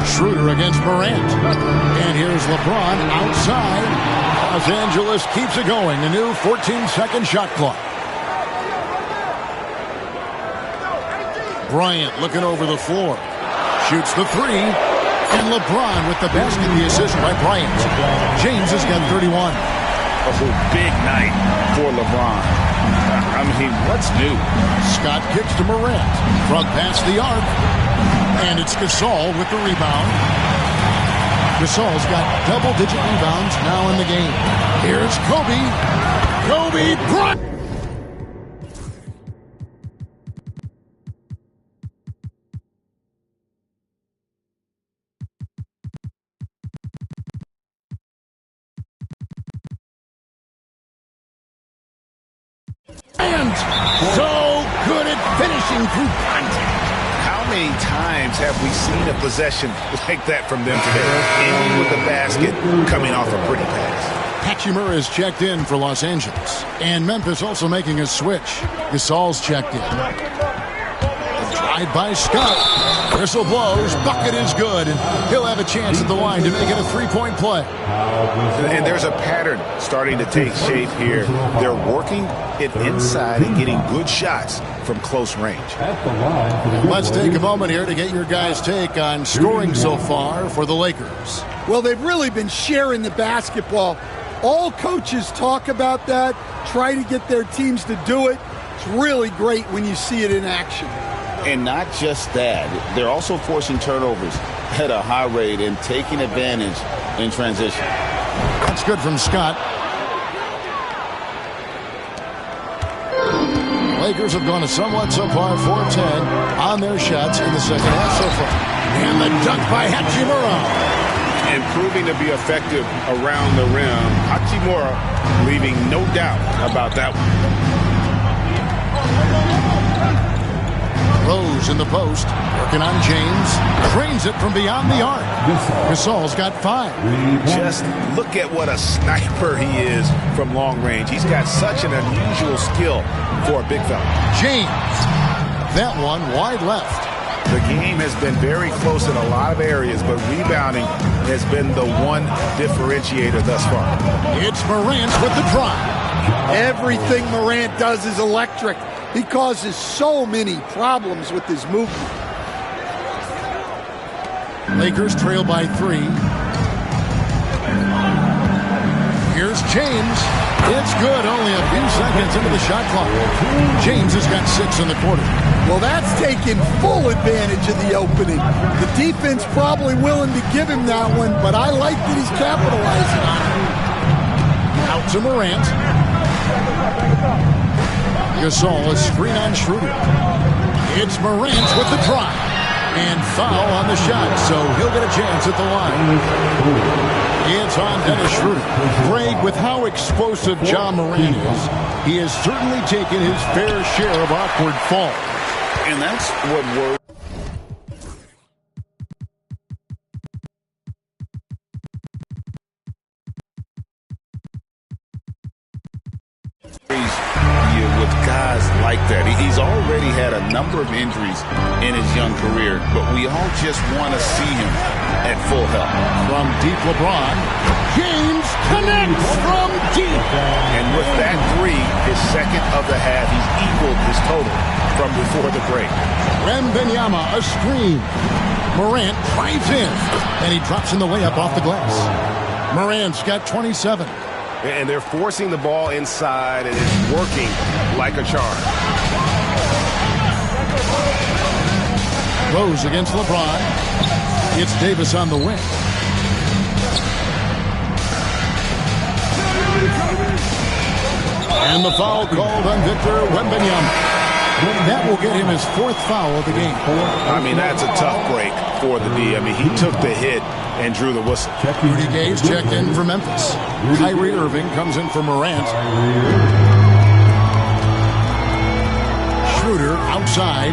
Schroeder against Morant. And here's LeBron outside. Los Angeles keeps it going. A new 14-second shot clock. Bryant looking over the floor. Shoots the 3. And LeBron with the basket, the assist by Bryant. James has got 31. A big night for LeBron. I mean, what's new? Scott kicks to Morant. Front past the arc. And it's Gasol with the rebound. Gasol's got double-digit rebounds now in the game. Here's Kobe. Kobe Bryant. So good at finishing through contact. How many times have we seen a possession like that from them today? Ending with the basket, coming off a pretty pass. Hachimura is checked in for Los Angeles. And Memphis also making a switch. Gasol's checked in. A drive by Scott. Whistle blows. Bucket is good. And he'll have a chance at the line to make it a 3-point play. And there's a pattern starting to take shape here. They're working it inside and getting good shots from close range. Let's take a moment here to get your guys' take on scoring so far for the Lakers. Well, they've really been sharing the basketball. All coaches talk about that, try to get their teams to do it. It's really great when you see it in action. And not just that, they're also forcing turnovers at a high rate and taking advantage in transition. That's good from Scott. Lakers have gone a somewhat subpar 4 of 10 on their shots in the second half so far. And the dunk by Hachimura. And proving to be effective around the rim. Hachimura leaving no doubt about that one. Rose in the post, working on James, trains it from beyond the arc. Gasol's got 5. Just look at what a sniper he is from long range. He's got such an unusual skill for a big fella. James, that one wide left. The game has been very close in a lot of areas, but rebounding has been the one differentiator thus far. It's Morant with the drive. Everything Morant does is electric. He causes so many problems with his movement. Lakers trail by 3. Here's James. It's good, only a few seconds into the shot clock. James has got 6 in the quarter. Well, that's taking full advantage of the opening. The defense probably willing to give him that one, but I like that he's capitalizing on it. Out to Morant. Gasol, a screen on Schroeder. It's Morant with the drive. And foul on the shot, so he'll get a chance at the line. It's on Dennis Schroeder. Greg, with how explosive Ja Morant is, he has certainly taken his fair share of awkward falls. And that's what works. With guys like that. He's already had a number of injuries in his young career, but we all just want to see him at full health. From deep, LeBron James connects from deep. And with that three, his second of the half, he's equaled his total from before the break. Wembanyama, a screen. Morant drives in, and he drops in the layup off the glass. Morant's got 27. And they're forcing the ball inside, and it's working like a charm. Rose against LeBron. It's Davis on the wing. And the foul called on Victor Wembanyama. That will get him his fourth foul of the game. I mean, that's a tough break for the D. I mean, he took the hit and drew the whistle. Rudy Gay's checked in for Memphis. Kyrie Irving comes in for Morant. Schroeder outside.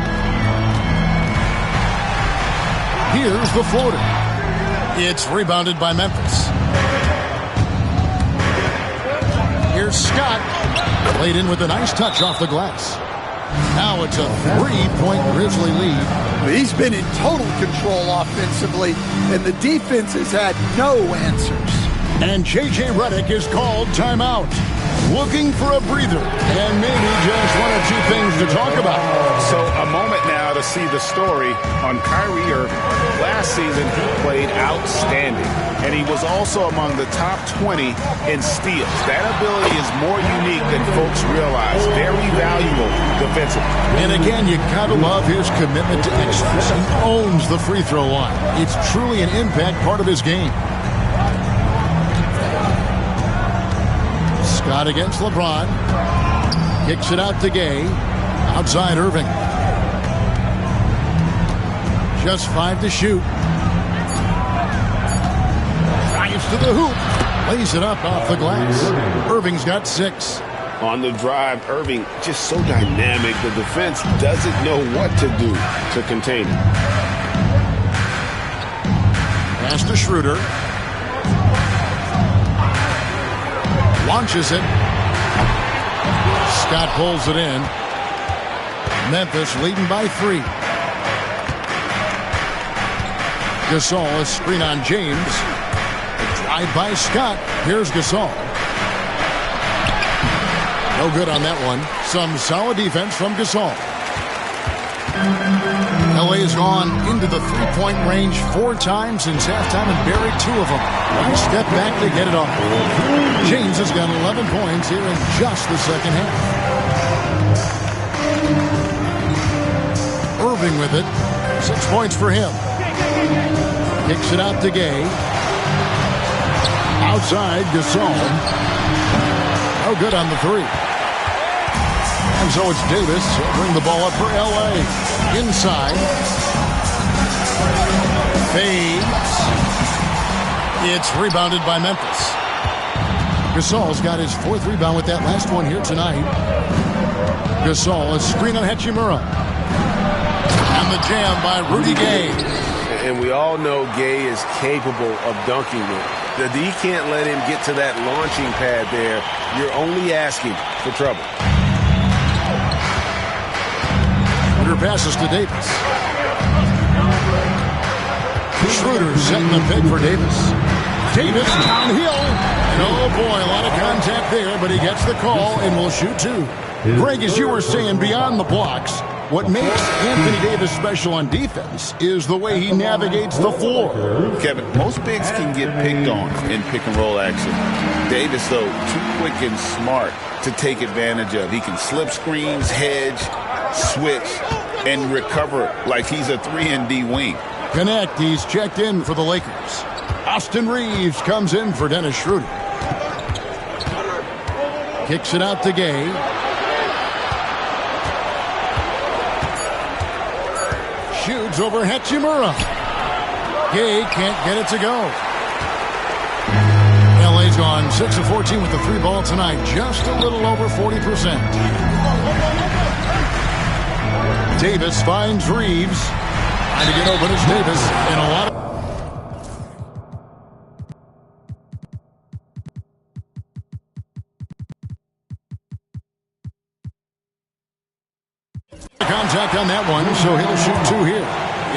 Here's the floater. It's rebounded by Memphis. Here's Scott. Played in with a nice touch off the glass. Now it's a 3-point Grizzly lead. He's been in total control offensively, and the defense has had no answers. And J.J. Redick is called timeout. Looking for a breather, and maybe just one or two things to talk about. So a moment now to see the story on Kyrie Irving. Last season, he played outstanding, and he was also among the top 20 in steals. That ability is more unique than folks realize. Very valuable defensively. And again, you gotta love his commitment to excellence. He owns the free throw line. It's truly an impact part of his game. Scott against LeBron. Kicks it out to Gay. Outside Irving. Just 5 to shoot. Drives to the hoop. Lays it up off the glass. Irving's got 6. On the drive, Irving just so dynamic. The defense doesn't know what to do to contain him. Pass to Schroeder. Launches it. Scott pulls it in. Memphis leading by 3. Gasol, a screen on James. A drive by Scott. Here's Gasol. No good on that one. Some solid defense from Gasol. LA has gone into the three-point range 4 times since halftime and buried 2 of them. Nice step back to get it off. James has got 11 points here in just the second half. Irving with it. 6 points for him. Kicks it out to Gay. Outside, Gasol. No good on the 3. And so it's Davis. He'll bring the ball up for L.A. Inside. Fades. It's rebounded by Memphis. Gasol's got his 4th rebound with that last one here tonight. Gasol, a screen on Hachimura. And the jam by Rudy Gay. And we all know Gay is capable of dunking it. The D can't let him get to that launching pad there. You're only asking for trouble. Passes to Davis. Schroeder setting the pick for Davis. Davis downhill. And oh boy, a lot of contact there, but he gets the call and will shoot 2. Greg, as you were saying, beyond the blocks, what makes Anthony Davis special on defense is the way he navigates the floor. Kevin, most bigs can get picked on in pick-and-roll action. Davis, though, too quick and smart to take advantage of. He can slip screens, hedge, switch, and recover like he's a 3-and-D wing. Connect, he's checked in for the Lakers. Austin Reeves comes in for Dennis Schroeder. kicks it out to Gay. Shoots over Hachimura. Gay can't get it to go. LA's gone 6 of 14 with the 3 ball tonight, just a little over 40%. Davis finds Reeves. Trying to get open is Davis in a lot of... Contact on that one, so he'll shoot 2 here.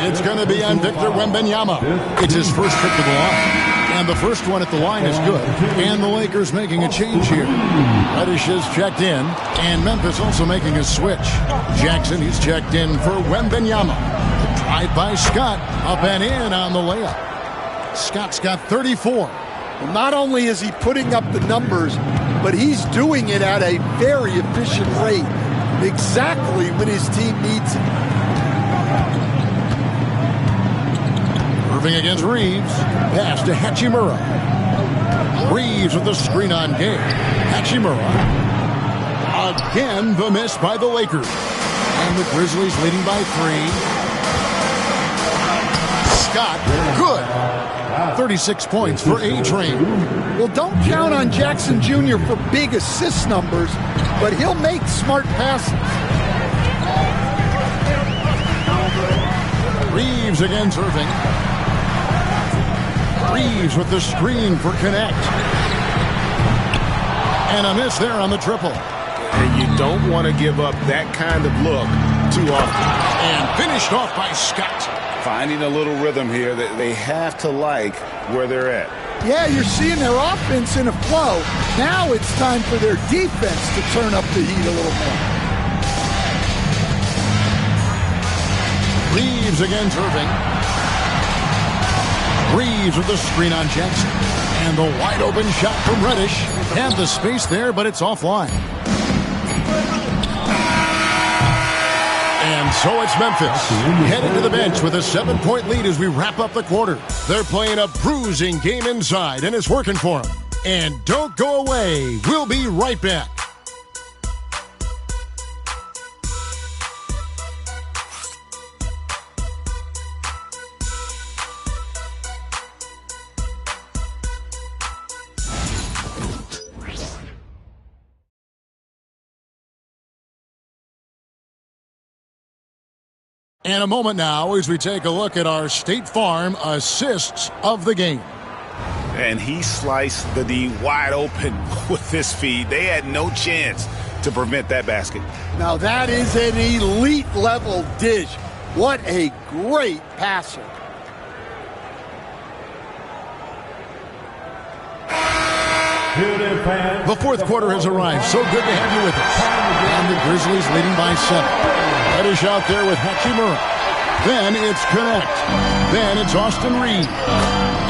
It's going to be on Victor Wembanyama. It's his first trip to the line. And the first one at the line is good. And the Lakers making a change here. Reddish is checked in. And Memphis also making a switch. Jackson, he's checked in for Wembanyama. Drive by Scott. Up and in on the layup. Scott's got 34. Well, not only is he putting up the numbers, but he's doing it at a very efficient rate. Exactly when his team needs it. Irving against Reeves. Pass to Hachimura. Reeves with the screen on Gay. Hachimura. Again, the miss by the Lakers. And the Grizzlies leading by 3. Scott, good. 36 points for A-Train. Well, don't count on Jackson Jr. for big assist numbers, but he'll make smart passes. Reeves against Irving. Reeves with the screen for Connect. And a miss there on the triple. And you don't want to give up that kind of look too often. And finished off by Scott. Finding a little rhythm here that they have to like where they're at. Yeah, you're seeing their offense in a flow. Now it's time for their defense to turn up the heat a little more. Reeves against Irving. Reeves with the screen on Jackson. And the wide open shot from Reddish. Had the space there, but it's offline. And so it's Memphis, headed to the bench with a 7-point lead as we wrap up the quarter. They're playing a bruising game inside, and it's working for them. And don't go away. We'll be right back. And a moment now as we take a look at our State Farm assists of the game. And he sliced the D wide open with this feed. They had no chance to prevent that basket. Now that is an elite level dish. What a great passer. The fourth quarter has arrived. So good to have you with us. And the Grizzlies leading by 7. Reddish out there with Hachimura. Then it's Connect. Then it's Austin Reed.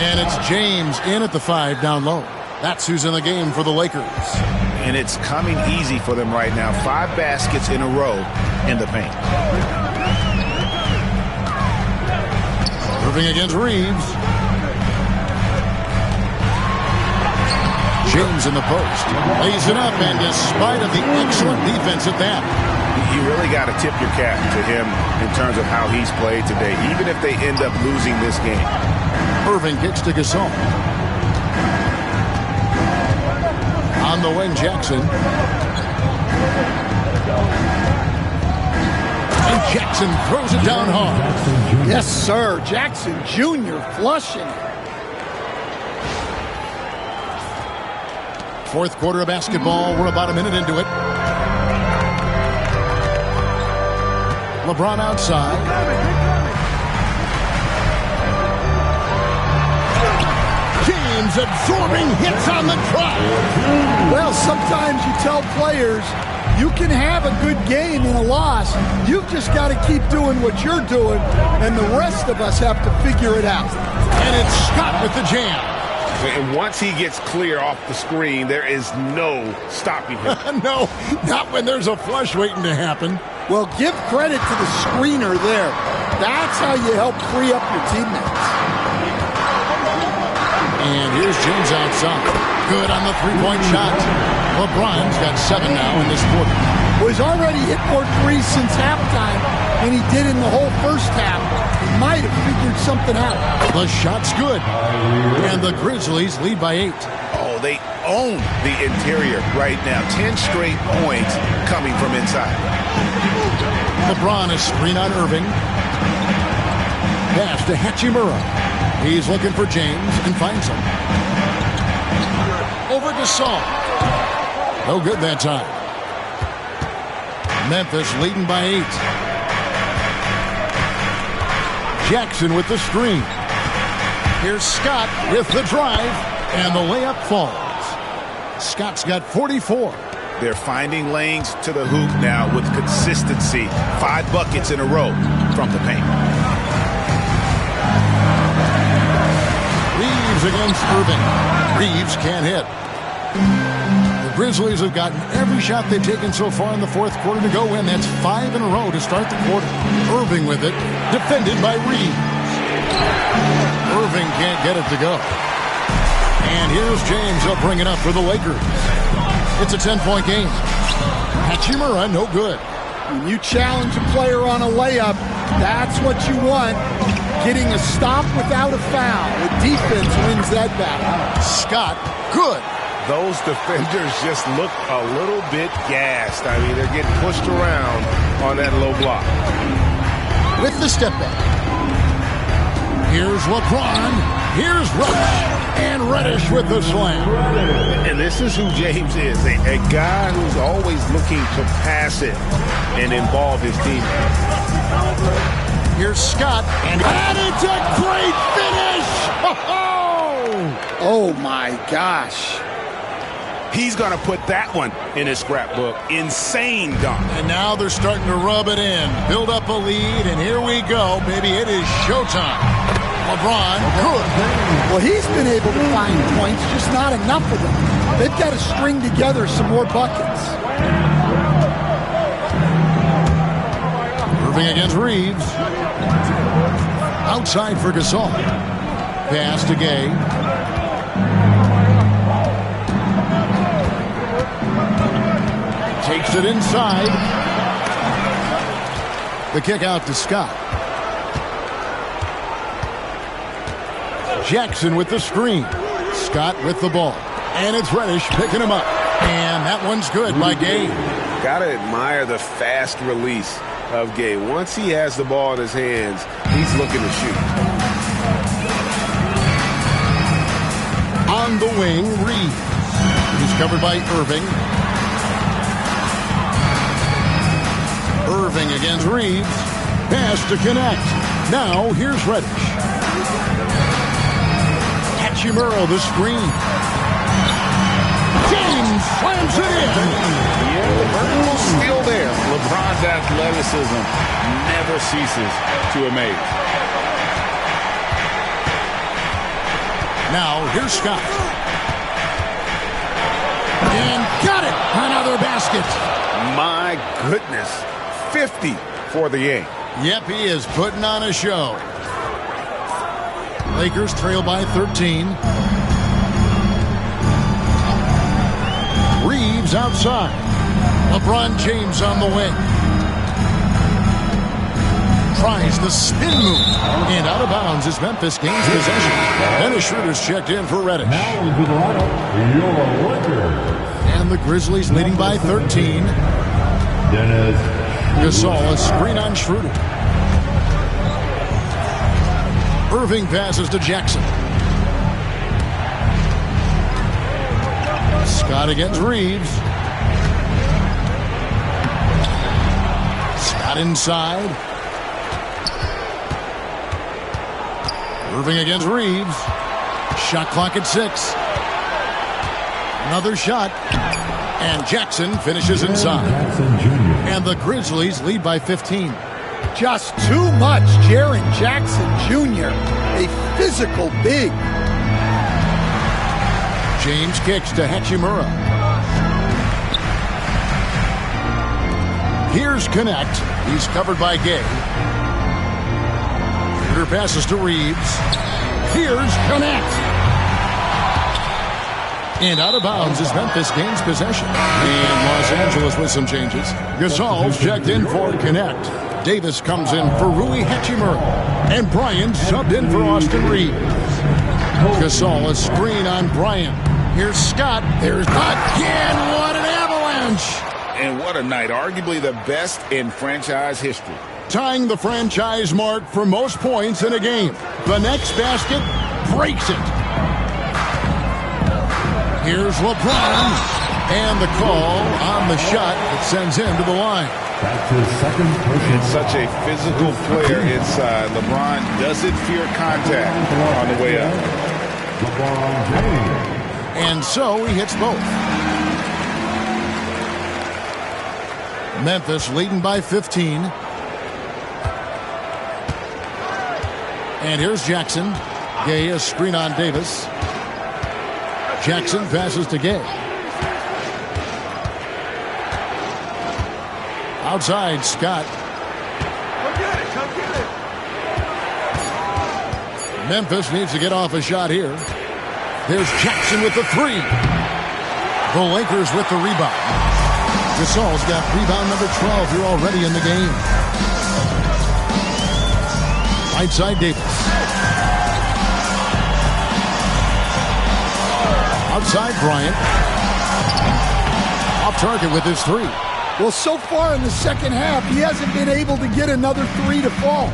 And it's James in at the 5 down low. That's who's in the game for the Lakers. And it's coming easy for them right now. 5 baskets in a row in the paint. Irving against Reeves. James in the post. Lays it up, and despite of the excellent defense at that. You really got to tip your cap to him in terms of how he's played today, even if they end up losing this game. Irving kicks to Gasol. On the wing, Jackson. And Jackson throws it down hard. Yes, sir. Jackson Jr. flushing. Fourth quarter of basketball. We're about a minute into it. LeBron outside. James absorbing hits on the drive. Well, sometimes you tell players you can have a good game in a loss. You've just got to keep doing what you're doing, and the rest of us have to figure it out. And it's Scott with the jam. And once he gets clear off the screen, there is no stopping him. No, not when there's a flush waiting to happen. Well, give credit to the screener there. That's how you help free up your teammates. And here's James outside. Good on the three-point shot. LeBron's got 7 now in this quarter. Well, he's already hit more threes since halftime than he did in the whole first half. He might have figured something out. The shot's good. And the Grizzlies lead by 8. Oh, they own the interior right now. 10 straight points coming from inside. LeBron is screen on Irving. Pass to Hachimura. He's looking for James and finds him. Over to Saul. No good that time. Memphis leading by 8. Jackson with the screen. Here's Scott with the drive, and the layup falls. Scott's got 44. They're finding lanes to the hoop now with consistency. 5 buckets in a row from the paint. Reeves against Irving. Reeves can't hit. The Grizzlies have gotten every shot they've taken so far in the fourth quarter to go in. That's 5 in a row to start the quarter. Irving with it, defended by Reeves. Irving can't get it to go. And here's James. He'll bring it up for the Lakers. It's a 10-point game. Hachimura, no good. When you challenge a player on a layup, that's what you want. Getting a stop without a foul. The defense wins that battle. Scott, good. Those defenders just look a little bit gassed. I mean, they're getting pushed around on that low block. With the step back. Here's LeBron. Here's Reddish. And Reddish with the slam. And this is who James is. A guy who's always looking to pass it and involve his team. Here's Scott. And it's a great finish. Oh, my gosh. He's going to put that one in his scrapbook. Insane dunk. And now they're starting to rub it in. Build up a lead, and here we go, baby. It is showtime. LeBron, good. Well, he's been able to find points, just not enough of them. They've got to string together some more buckets. Irving against Reeves. Outside for Gasol. Pass to Gay. Takes it inside. The kick out to Scott. Jackson with the screen. Scott with the ball. And it's Reddish picking him up. And that one's good by Gay. Gotta admire the fast release of Gay. Once he has the ball in his hands, he's looking to shoot. On the wing, Reeves. He's covered by Irving. Irving against Reeves. Pass to connect. Now here's Reddish. Hachimura the screen. James slams it in. Yeah, the vertical's still there. LeBron's athleticism never ceases to amaze. Now here's Scott. And got it. Another basket. My goodness. 50 for the game. Yep, he is putting on a show. Lakers trail by 13. Reeves outside. LeBron James on the wing. Tries the spin move. And out of bounds as Memphis gains possession. Dennis Schroeder's checked in for Reddish. Now into the lineup, your Lakers. And the Grizzlies leading by 13. Dennis Gasol, a screen on Schroeder. Irving passes to Jackson. Scott against Reeves. Scott inside. Irving against Reeves. Shot clock at 6. Another shot. And Jackson finishes inside. And the Grizzlies lead by 15. Just too much. Jaren Jackson Jr., a physical big. James kicks to Hachimura. Here's Connect. He's covered by Gay. Shooter passes to Reeves. Here's Connect. And out of bounds as Memphis gains possession. And Los Angeles with some changes. Gasol's checked in for Connect. Davis comes in for Rui Hachimura. And Bryant subbed in for Austin Reeves. Gasol, a screen on Bryant. Here's Scott. There's again. What an avalanche. And what a night. Arguably the best in franchise history. Tying the franchise mark for most points in a game. The next basket breaks it. Here's LeBron. And the call on the shot that sends him to the line. It's such a physical player inside. LeBron doesn't fear contact on the way up. And so he hits both. Memphis leading by 15. And here's Jackson. Gay, a screen on Davis. Jackson passes to Gay. Outside, Scott. Come get it, come get it. Memphis needs to get off a shot here. There's Jackson with the three. The Lakers with the rebound. Gasol's got rebound number 12 here already in the game. Right side, Davis. Outside, Bryant. Off target with his three. Well, so far in the second half, he hasn't been able to get another three to fall.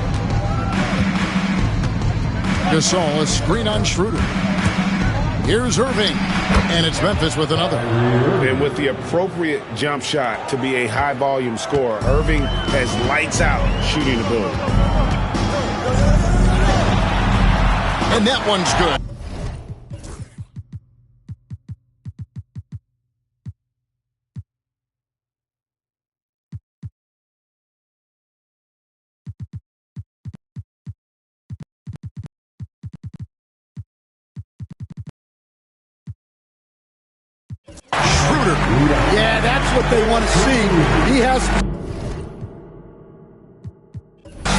Gasol, a screen on Schroeder. Here's Irving. And it's Memphis with another. And with the appropriate jump shot to be a high-volume scorer, Irving has lights-out shooting ability. And that one's good. Yeah, that's what they want to see. He has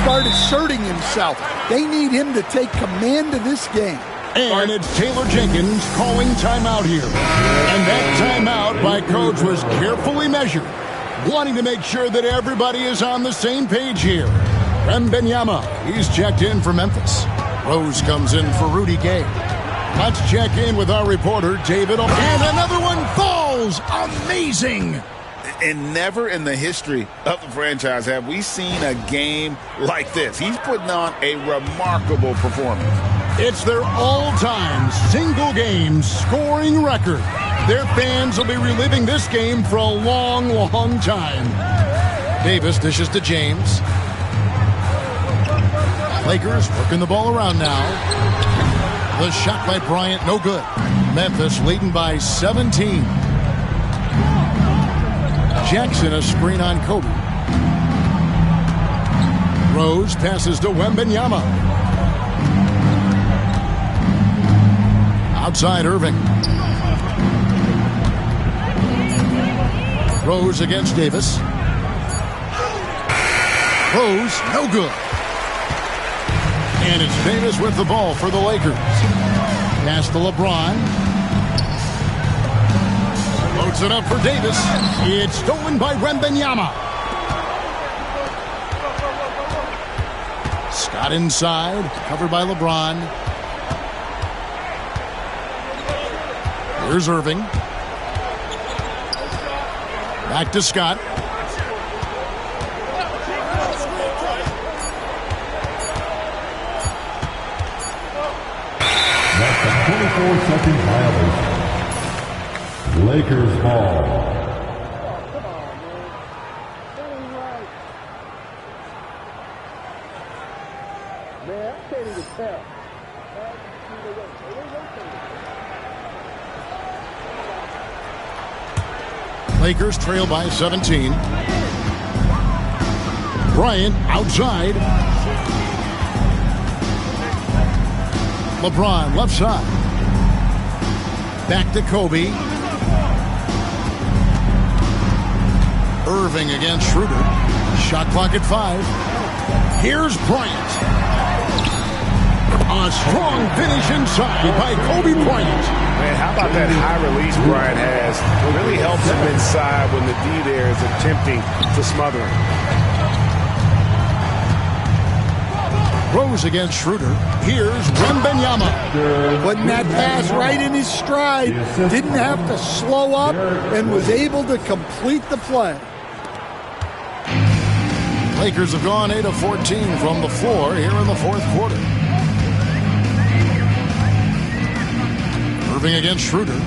started asserting himself. They need him to take command of this game. And it's Taylor Jenkins calling timeout here. And that timeout by coach was carefully measured, wanting to make sure that everybody is on the same page here. Wembanyama, he's checked in for Memphis. Rose comes in for Rudy Gay. Let's check in with our reporter, David. And another one falls. Amazing. And never in the history of the franchise have we seen a game like this. He's putting on a remarkable performance. It's their all-time single-game scoring record. Their fans will be reliving this game for a long, long time. Davis dishes to James. Lakers working the ball around now. The shot by Bryant, no good. Memphis leading by 17. Jackson, a screen on Kobe. Rose passes to Wembanyama. Outside, Irving. Rose against Davis. Rose, no good. And it's Davis with the ball for the Lakers. Pass to LeBron. Loads it up for Davis. It's stolen by Wembanyama. Scott inside, covered by LeBron. Here's Irving. Back to Scott. That's a 24-second violation. Lakers ball. Lakers trail by 17. Bryant outside. LeBron left side. Back to Kobe. Irving against Schroeder. Shot clock at 5. Here's Bryant. A strong finish inside by Kobe Bryant. Man, how about that high release Bryant has? It really helps him inside when the D there is attempting to smother him. Rose against Schroeder. Here's Wembanyama. Putting that pass right in his stride. Didn't have to slow up and was able to complete the play. Lakers have gone 8 of 14 from the floor here in the fourth quarter. Irving against Schroeder.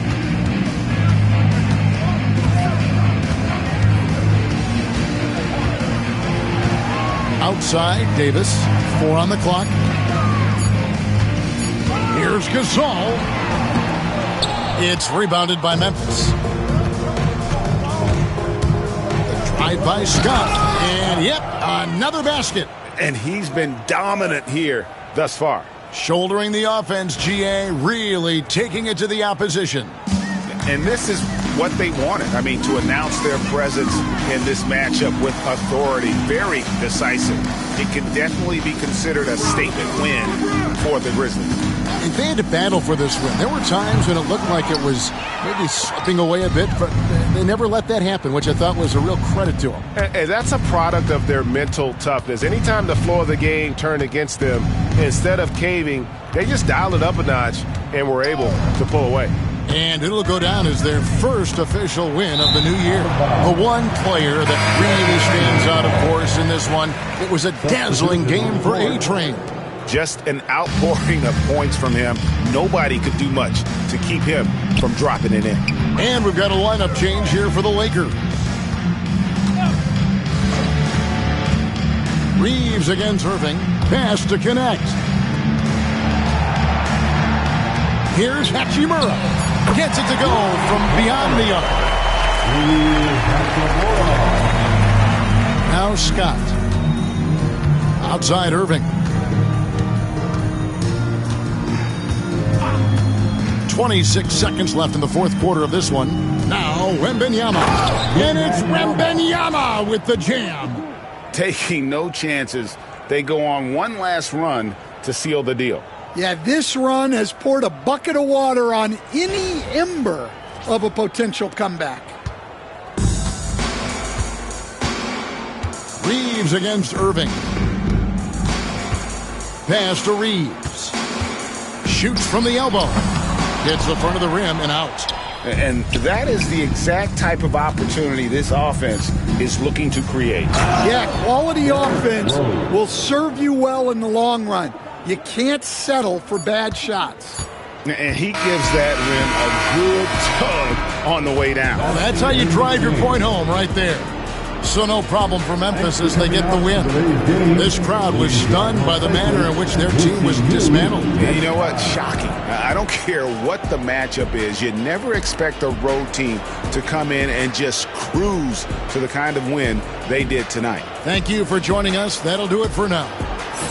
Outside, Davis. 4 on the clock. Here's Gasol. It's rebounded by Memphis. The drive by Scott. And yep, another basket. And he's been dominant here thus far. Shouldering the offense, GA, really taking it to the opposition. And this is what they wanted. I mean, to announce their presence in this matchup with authority, very decisive. It can definitely be considered a statement win for the Grizzlies. If they had to battle for this win, there were times when it looked like it was maybe slipping away a bit, but they never let that happen, which I thought was a real credit to them. And that's a product of their mental toughness. Anytime the floor of the game turned against them, instead of caving, they just dialed it up a notch and were able to pull away. And it'll go down as their first official win of the new year. The one player that really stands out, of course, in this one, it was a dazzling game for A-Train. Just an outpouring of points from him. Nobody could do much to keep him from dropping it in. And we've got a lineup change here for the Lakers. Reeves against Irving. Pass to connect. Here's Hachimura. Gets it to go from beyond the arc. Now Scott. Outside Irving. 26 seconds left in the fourth quarter of this one. Now Wembanyama. And it's Wembanyama with the jam. Taking no chances. They go on one last run to seal the deal. Yeah, this run has poured a bucket of water on any ember of a potential comeback. Reeves against Irving. Pass to Reeves. Shoots from the elbow. Hits the front of the rim and out. And that is the exact type of opportunity this offense is looking to create. Yeah, quality offense will serve you well in the long run. You can't settle for bad shots. And he gives that rim a good tug on the way down. Well, that's how you drive your point home right there. So no problem for Memphis as they get the win. This crowd was stunned by the manner in which their team was dismantled. And you know what? Shocking. I don't care what the matchup is. You never expect a road team to come in and just cruise to the kind of win they did tonight. Thank you for joining us. That'll do it for now.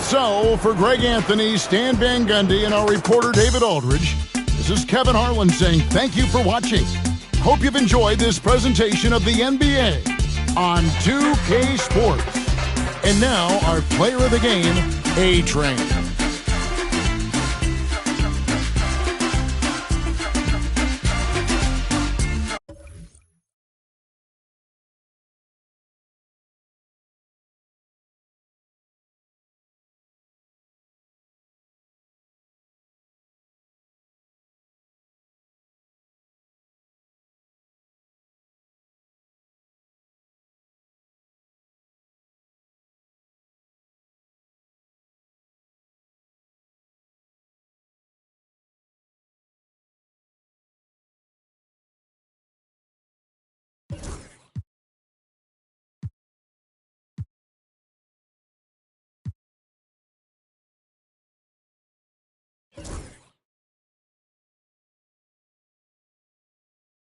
So, for Greg Anthony, Stan Van Gundy, and our reporter David Aldridge, this is Kevin Harlan saying thank you for watching. Hope you've enjoyed this presentation of the NBA on 2K Sports. And now, our player of the game, A-Train.